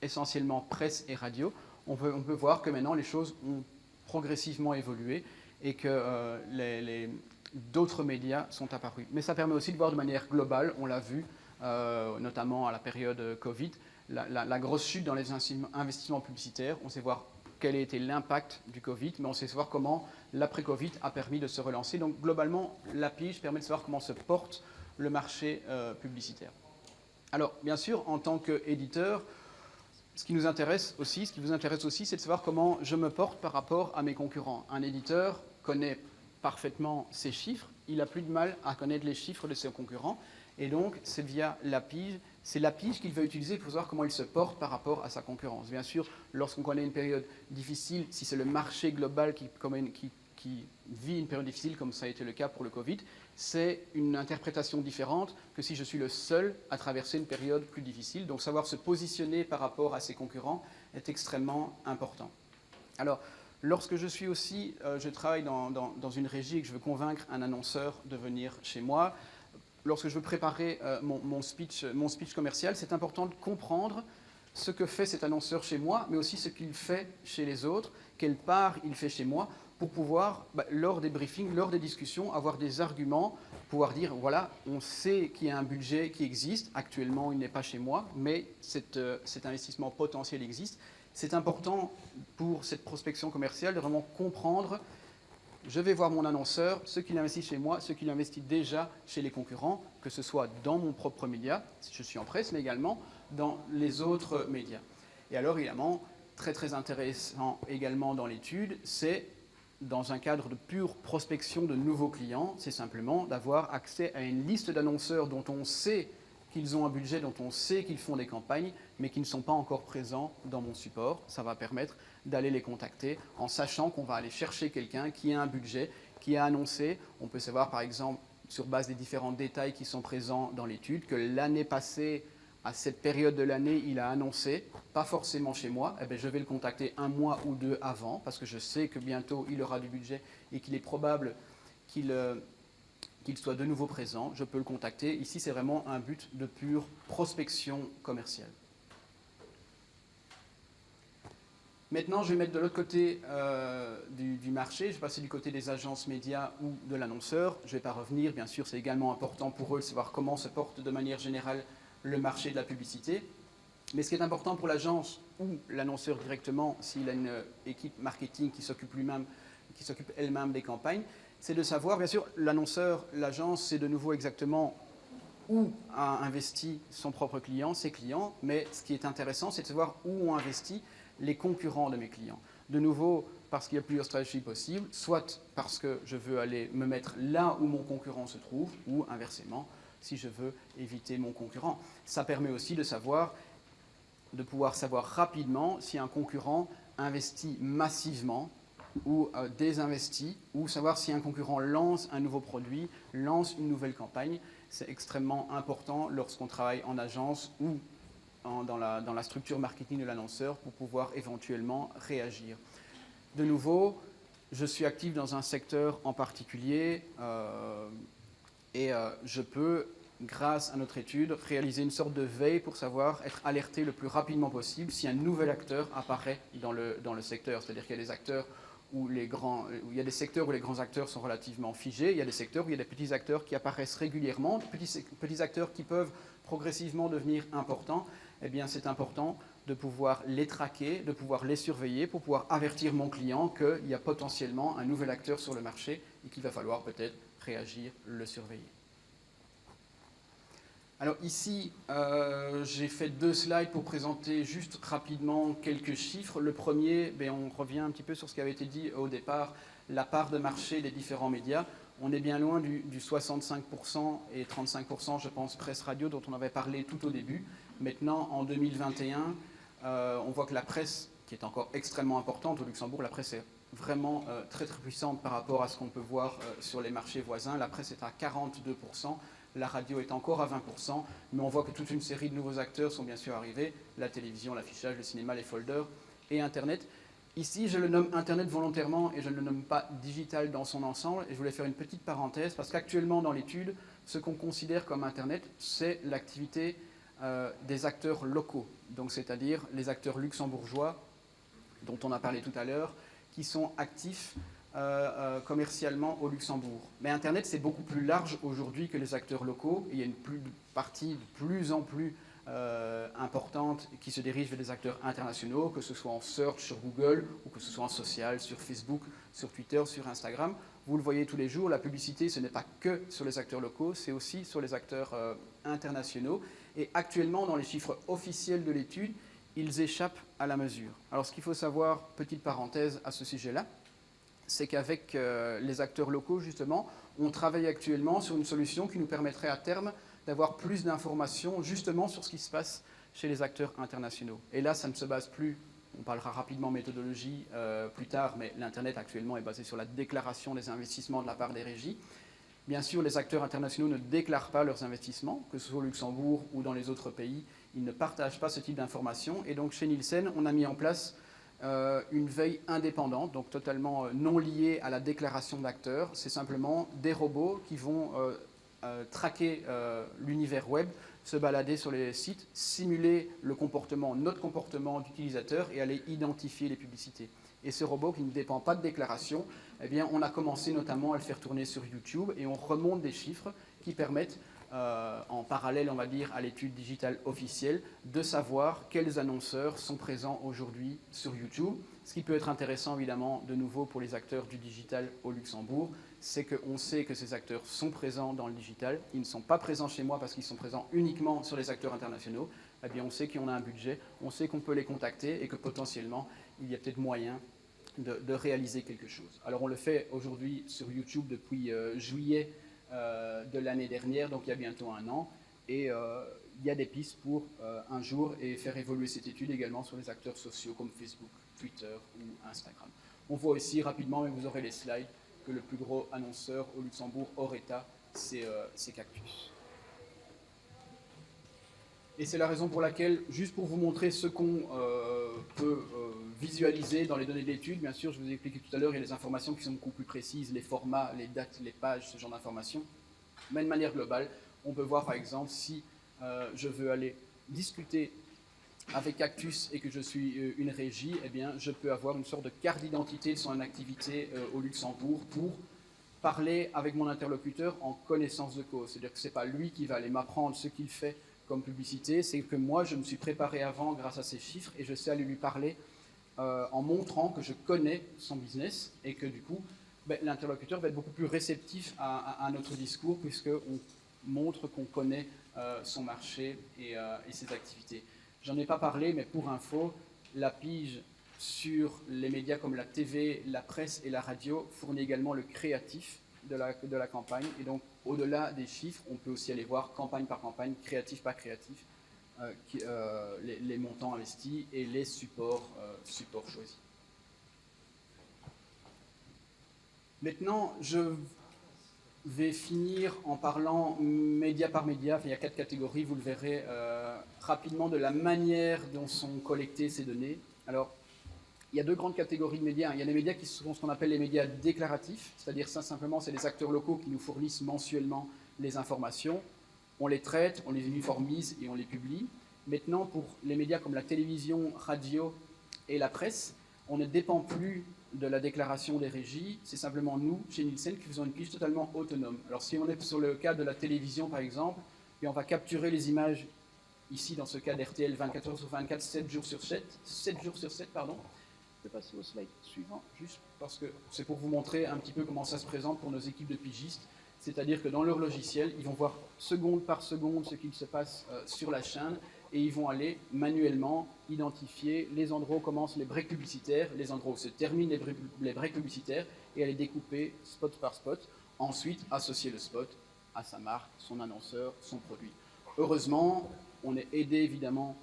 essentiellement presse et radio. On peut voir que maintenant les choses ont progressivement évolué et que d'autres médias sont apparus. Mais ça permet aussi de voir de manière globale, on l'a vu, notamment à la période Covid, la grosse chute dans les investissements publicitaires. On sait voir quel a été l'impact du Covid, mais on sait voir comment l'après-Covid a permis de se relancer. Donc globalement, la pige permet de savoir comment se porte le marché publicitaire. Alors bien sûr, en tant qu'éditeur, ce qui vous intéresse aussi, c'est de savoir comment je me porte par rapport à mes concurrents. Un éditeur connaît parfaitement ses chiffres, il a plus de mal à connaître les chiffres de ses concurrents, et donc c'est via la pige, c'est la pige qu'il va utiliser pour savoir comment il se porte par rapport à sa concurrence. Bien sûr, lorsqu'on connaît une période difficile, si c'est le marché global qui vit une période difficile, comme ça a été le cas pour le Covid, c'est une interprétation différente que si je suis le seul à traverser une période plus difficile. Donc savoir se positionner par rapport à ses concurrents est extrêmement important. Alors, lorsque je travaille dans une régie et que je veux convaincre un annonceur de venir chez moi, lorsque je veux préparer mon speech commercial, c'est important de comprendre ce que fait cet annonceur chez moi, mais aussi ce qu'il fait chez les autres, quelle part il fait chez moi, pour pouvoir, lors des briefings, lors des discussions, avoir des arguments, pouvoir dire, voilà, on sait qu'il y a un budget qui existe, actuellement il n'est pas chez moi, mais cet investissement potentiel existe. C'est important pour cette prospection commerciale de vraiment comprendre, je vais voir mon annonceur, ce qu'il investit chez moi, ce qu'il investit déjà chez les concurrents, que ce soit dans mon propre média, si je suis en presse, mais également dans les autres médias. Et alors évidemment, très très intéressant également dans l'étude, c'est dans un cadre de pure prospection de nouveaux clients, c'est simplement d'avoir accès à une liste d'annonceurs dont on sait qu'ils ont un budget, dont on sait qu'ils font des campagnes, mais qui ne sont pas encore présents dans mon support. Ça va permettre d'aller les contacter en sachant qu'on va aller chercher quelqu'un qui a un budget, qui a annoncé. On peut savoir par exemple, sur base des différents détails qui sont présents dans l'étude, que l'année passée, à cette période de l'année, il a annoncé, pas forcément chez moi, eh bien, je vais le contacter un mois ou deux avant, parce que je sais que bientôt il aura du budget et qu'il est probable qu'il soit de nouveau présent, je peux le contacter. Ici, c'est vraiment un but de pure prospection commerciale. Maintenant, je vais mettre de l'autre côté du marché, je vais passer du côté des agences médias ou de l'annonceur. Je ne vais pas revenir, bien sûr, c'est également important pour eux de savoir comment se porte de manière générale le marché de la publicité. Mais ce qui est important pour l'agence ou l'annonceur directement, s'il a une équipe marketing qui s'occupe elle-même des campagnes, c'est de savoir, bien sûr, l'annonceur, l'agence, c'est de nouveau exactement où a investi son propre client, ses clients, mais ce qui est intéressant, c'est de savoir où ont investi les concurrents de mes clients. De nouveau, parce qu'il y a plusieurs stratégies possibles, soit parce que je veux aller me mettre là où mon concurrent se trouve, ou inversement, si je veux éviter mon concurrent. Ça permet aussi de pouvoir savoir rapidement si un concurrent investit massivement ou désinvestit, ou savoir si un concurrent lance un nouveau produit, lance une nouvelle campagne. C'est extrêmement important lorsqu'on travaille en agence ou dans la structure marketing de l'annonceur pour pouvoir éventuellement réagir. De nouveau, je suis actif dans un secteur en particulier et je peux grâce à notre étude, réaliser une sorte de veille pour savoir être alerté le plus rapidement possible si un nouvel acteur apparaît dans le secteur. C'est-à-dire qu'il y a des acteurs où il y a des secteurs où les grands acteurs sont relativement figés, il y a des secteurs où il y a des petits acteurs qui apparaissent régulièrement, petits acteurs qui peuvent progressivement devenir importants. Eh bien, c'est important de pouvoir les traquer, de pouvoir les surveiller pour pouvoir avertir mon client qu'il y a potentiellement un nouvel acteur sur le marché et qu'il va falloir peut-être réagir, le surveiller. Alors ici, j'ai fait 2 slides pour présenter juste rapidement quelques chiffres. Le premier, on revient un petit peu sur ce qui avait été dit au départ, la part de marché des différents médias. On est bien loin du 65% et 35%, je pense, presse radio, dont on avait parlé tout au début. Maintenant, en 2021, on voit que la presse, qui est encore extrêmement importante au Luxembourg, la presse est vraiment très très puissante par rapport à ce qu'on peut voir sur les marchés voisins. La presse est à 42%. La radio est encore à 20%, mais on voit que toute une série de nouveaux acteurs sont bien sûr arrivés, la télévision, l'affichage, le cinéma, les folders et Internet. Ici, je le nomme Internet volontairement et je ne le nomme pas digital dans son ensemble. Et je voulais faire une petite parenthèse parce qu'actuellement dans l'étude, ce qu'on considère comme Internet, c'est l'activité des acteurs locaux, donc c'est-à-dire les acteurs luxembourgeois dont on a parlé tout à l'heure, qui sont actifs commercialement au Luxembourg. Mais Internet, c'est beaucoup plus large aujourd'hui que les acteurs locaux. Il y a une partie de plus en plus importante qui se dirige vers des acteurs internationaux, que ce soit en search sur Google ou que ce soit en social, sur Facebook, sur Twitter, sur Instagram. Vous le voyez tous les jours, la publicité, ce n'est pas que sur les acteurs locaux, c'est aussi sur les acteurs internationaux. Et actuellement, dans les chiffres officiels de l'étude, ils échappent à la mesure. Alors ce qu'il faut savoir, petite parenthèse à ce sujet-là, c'est qu'avec les acteurs locaux, justement, on travaille actuellement sur une solution qui nous permettrait à terme d'avoir plus d'informations justement sur ce qui se passe chez les acteurs internationaux. Et là, ça ne se base plus, on parlera rapidement méthodologie plus tard, mais l'Internet actuellement est basé sur la déclaration des investissements de la part des régies. Bien sûr, les acteurs internationaux ne déclarent pas leurs investissements, que ce soit au Luxembourg ou dans les autres pays, ils ne partagent pas ce type d'informations. Et donc chez Nielsen, on a mis en place une veille indépendante, donc totalement non liée à la déclaration d'acteurs. C'est simplement des robots qui vont traquer l'univers web, se balader sur les sites, simuler le comportement, notre comportement d'utilisateur et aller identifier les publicités. Et ce robot qui ne dépend pas de déclaration, eh bien, on a commencé notamment à le faire tourner sur YouTube et on remonte des chiffres qui permettent, en parallèle, on va dire, à l'étude digitale officielle, de savoir quels annonceurs sont présents aujourd'hui sur YouTube. Ce qui peut être intéressant, évidemment, de nouveau pour les acteurs du digital au Luxembourg, c'est qu'on sait que ces acteurs sont présents dans le digital. Ils ne sont pas présents chez moi parce qu'ils sont présents uniquement sur les acteurs internationaux. Eh bien, on sait qu'on a un budget, on sait qu'on peut les contacter et que potentiellement, il y a peut-être moyen de réaliser quelque chose. Alors, on le fait aujourd'hui sur YouTube depuis juillet de l'année dernière, donc il y a bientôt 1 an. Et il y a des pistes pour un jour et faire évoluer cette étude également sur les acteurs sociaux comme Facebook, Twitter ou Instagram. On voit ici rapidement, mais vous aurez les slides, que le plus gros annonceur au Luxembourg hors État, c'est Cactus. Et c'est la raison pour laquelle, juste pour vous montrer ce qu'on peut visualiser dans les données de l'étude, bien sûr, je vous ai expliqué tout à l'heure, il y a des informations qui sont beaucoup plus précises, les formats, les dates, les pages, ce genre d'informations. Mais de manière globale, on peut voir par exemple si je veux aller discuter avec Cactus et que je suis une régie, eh bien, je peux avoir une sorte de carte d'identité de son activité au Luxembourg pour parler avec mon interlocuteur en connaissance de cause. C'est-à-dire que ce n'est pas lui qui va aller m'apprendre ce qu'il fait comme publicité, c'est que moi, je me suis préparé avant grâce à ces chiffres et je sais aller lui parler en montrant que je connais son business et que du coup, l'interlocuteur va être beaucoup plus réceptif à notre discours puisqu'on montre qu'on connaît son marché et ses activités. J'en ai pas parlé, mais pour info, la pige sur les médias comme la TV, la presse et la radio fournit également le créatif de la campagne. Et donc, au-delà des chiffres, on peut aussi aller voir campagne par campagne, créatif par créatif, les montants investis et les supports choisis. Maintenant, je vais finir en parlant média par média. Enfin, il y a 4 catégories, vous le verrez rapidement, de la manière dont sont collectées ces données. Alors, il y a 2 grandes catégories de médias. Il y a les médias qui sont ce qu'on appelle les médias déclaratifs, c'est-à-dire ça simplement, c'est les acteurs locaux qui nous fournissent mensuellement les informations. On les traite, on les uniformise et on les publie. Maintenant, pour les médias comme la télévision, radio et la presse, on ne dépend plus de la déclaration des régies, c'est simplement nous, chez Nielsen, qui faisons une pige totalement autonome. Alors si on est sur le cas de la télévision, par exemple, et on va capturer les images, ici dans ce cas d'RTL 24 heures sur 24, 7 jours sur 7, 7 jours sur 7, pardon. Je peux passer au slide suivant, juste parce que c'est pour vous montrer un petit peu comment ça se présente pour nos équipes de pigistes. C'est-à-dire que dans leur logiciel, ils vont voir seconde par seconde ce qu'il se passe sur la chaîne, et ils vont aller manuellement identifier les endroits où commencent les breaks publicitaires, les endroits où se terminent les breaks publicitaires, et aller découper spot par spot. Ensuite, associer le spot à sa marque, son annonceur, son produit. Heureusement, on est aidé évidemment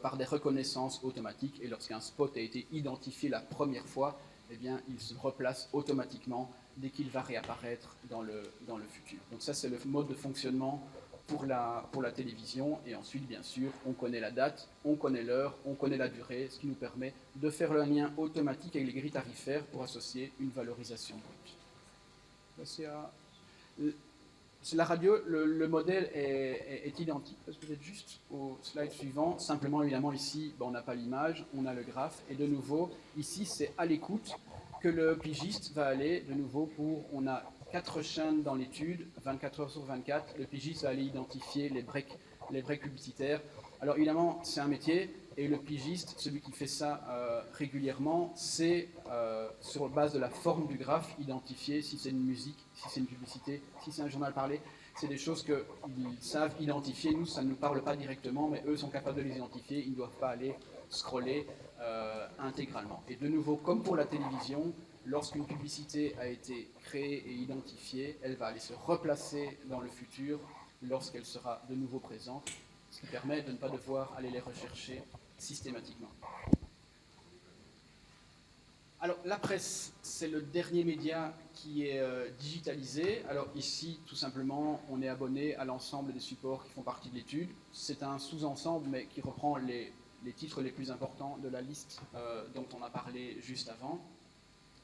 par des reconnaissances automatiques, et lorsqu'un spot a été identifié la première fois, eh bien, il se replace automatiquement dès qu'il va réapparaître dans le futur. Donc ça, c'est le mode de fonctionnement pour la télévision, et ensuite, bien sûr, on connaît la date, on connaît l'heure, on connaît la durée, ce qui nous permet de faire le lien automatique avec les grilles tarifaires pour associer une valorisation brute. C'est la radio, le modèle est identique, parce que vous êtes juste au slide suivant. Simplement, évidemment, ici, on n'a pas l'image, on a le graphe, et de nouveau, ici, c'est à l'écoute que le pigiste va aller, de nouveau, on a 4 chaînes dans l'étude, 24 heures sur 24, le pigiste va aller identifier les breaks publicitaires. Alors évidemment, c'est un métier, et le pigiste, celui qui fait ça régulièrement, c'est sur base de la forme du graphe, identifier si c'est une musique, si c'est une publicité, si c'est un journal parlé. C'est des choses qu'ils savent identifier. Nous, ça ne nous parle pas directement, mais eux sont capables de les identifier. Ils ne doivent pas aller scroller intégralement. Et de nouveau, comme pour la télévision, lorsqu'une publicité a été créée et identifiée, elle va aller se replacer dans le futur lorsqu'elle sera de nouveau présente, ce qui permet de ne pas devoir aller les rechercher systématiquement. Alors, la presse, c'est le dernier média qui est digitalisé. Alors ici, tout simplement, on est abonné à l'ensemble des supports qui font partie de l'étude. C'est un sous-ensemble, mais qui reprend les titres les plus importants de la liste dont on a parlé juste avant.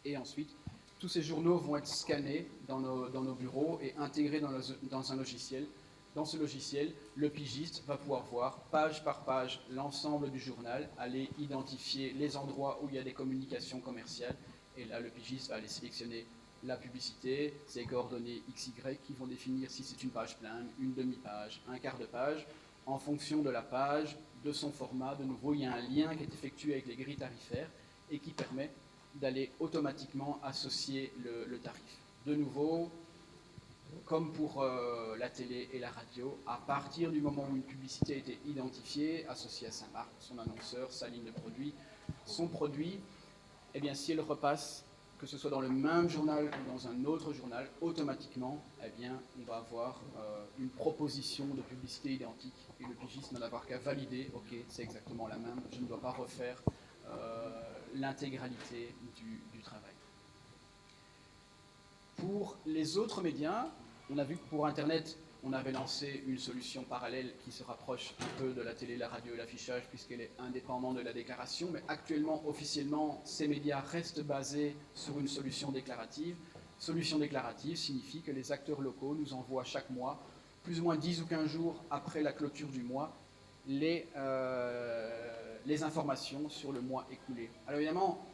Et ensuite, tous ces journaux vont être scannés dans nos bureaux et intégrés dans un logiciel. Dans ce logiciel, le pigiste va pouvoir voir page par page l'ensemble du journal, aller identifier les endroits où il y a des communications commerciales, et là le pigiste va aller sélectionner la publicité, ses coordonnées XY qui vont définir si c'est une page pleine, une demi-page, un quart de page. En fonction de la page, de son format, de nouveau, il y a un lien qui est effectué avec les grilles tarifaires et qui permet d'aller automatiquement associer le tarif. De nouveau, comme pour la télé et la radio, à partir du moment où une publicité a été identifiée, associée à sa marque, son annonceur, sa ligne de produit, son produit, eh bien, si elle repasse, que ce soit dans le même journal ou dans un autre journal, automatiquement, eh bien, on va avoir une proposition de publicité identique, et le pigiste n'a d'avoir qu'à valider, ok, c'est exactement la même, je ne dois pas refaire l'intégralité du travail. Pour les autres médias, on a vu que pour Internet, on avait lancé une solution parallèle qui se rapproche un peu de la télé, la radio et l'affichage, puisqu'elle est indépendante de la déclaration, mais actuellement, officiellement, ces médias restent basés sur une solution déclarative. Solution déclarative signifie que les acteurs locaux nous envoient chaque mois, plus ou moins 10 ou 15 jours après la clôture du mois, les informations sur le mois écoulé. Alors évidemment,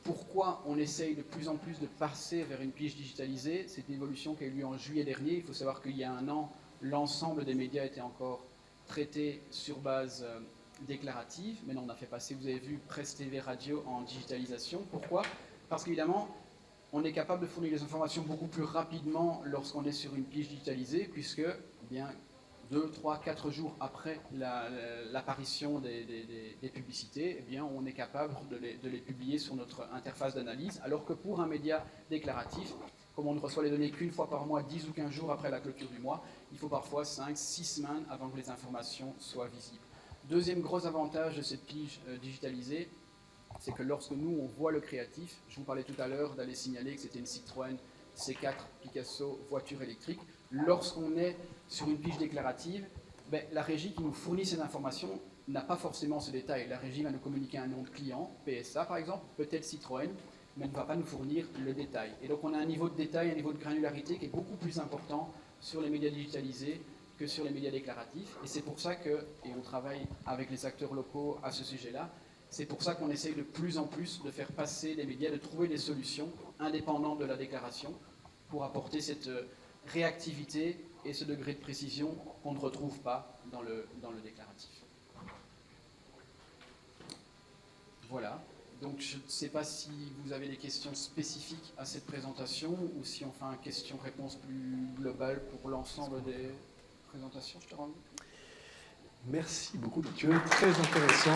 pourquoi on essaye de plus en plus de passer vers une pige digitalisée? C'est une évolution qui a eu lieu en juillet dernier. Il faut savoir qu'il y a un an, l'ensemble des médias étaient encore traités sur base déclarative. Maintenant, on a fait passer, vous avez vu, Presse TV Radio en digitalisation. Pourquoi? Parce qu'évidemment, on est capable de fournir les informations beaucoup plus rapidement lorsqu'on est sur une pige digitalisée, puisque, eh bien, 2, 3, 4 jours après l'apparition des publicités, eh bien, on est capable de les publier sur notre interface d'analyse, alors que pour un média déclaratif, comme on ne reçoit les données qu'une fois par mois, 10 ou 15 jours après la clôture du mois, il faut parfois 5, 6 semaines avant que les informations soient visibles. Deuxième gros avantage de cette pige digitalisée, c'est que lorsque nous, on voit le créatif, je vous parlais tout à l'heure d'aller signaler que c'était une Citroën C4 Picasso voiture électrique, lorsqu'on est sur une pige déclarative, ben, la régie qui nous fournit ces informations n'a pas forcément ce détail. La régie va nous communiquer un nom de client, PSA par exemple, peut-être Citroën, mais ne va pas nous fournir le détail. Et donc on a un niveau de détail, un niveau de granularité qui est beaucoup plus important sur les médias digitalisés que sur les médias déclaratifs. Et c'est pour ça que, et on travaille avec les acteurs locaux à ce sujet-là, c'est pour ça qu'on essaye de plus en plus de faire passer les médias, de trouver des solutions indépendantes de la déclaration pour apporter cette réactivité et ce degré de précision qu'on ne retrouve pas dans le déclaratif. Voilà. Donc je ne sais pas si vous avez des questions spécifiques à cette présentation ou si on fait une question-réponse plus globale pour l'ensemble des présentations. Je te rends. Merci beaucoup, Mathieu. Très intéressant.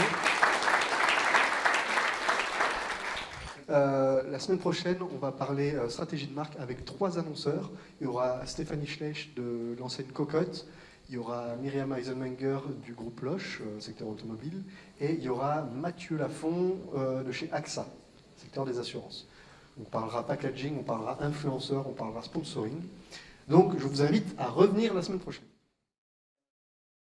La semaine prochaine, on va parler stratégie de marque avec 3 annonceurs. Il y aura Stéphanie Schleich de l'enseigne Cocotte, il y aura Myriam Eisenmenger du groupe Loche, secteur automobile, et il y aura Mathieu Lafont de chez AXA, secteur des assurances. On parlera packaging, on parlera influenceur, on parlera sponsoring. Donc, je vous invite à revenir la semaine prochaine.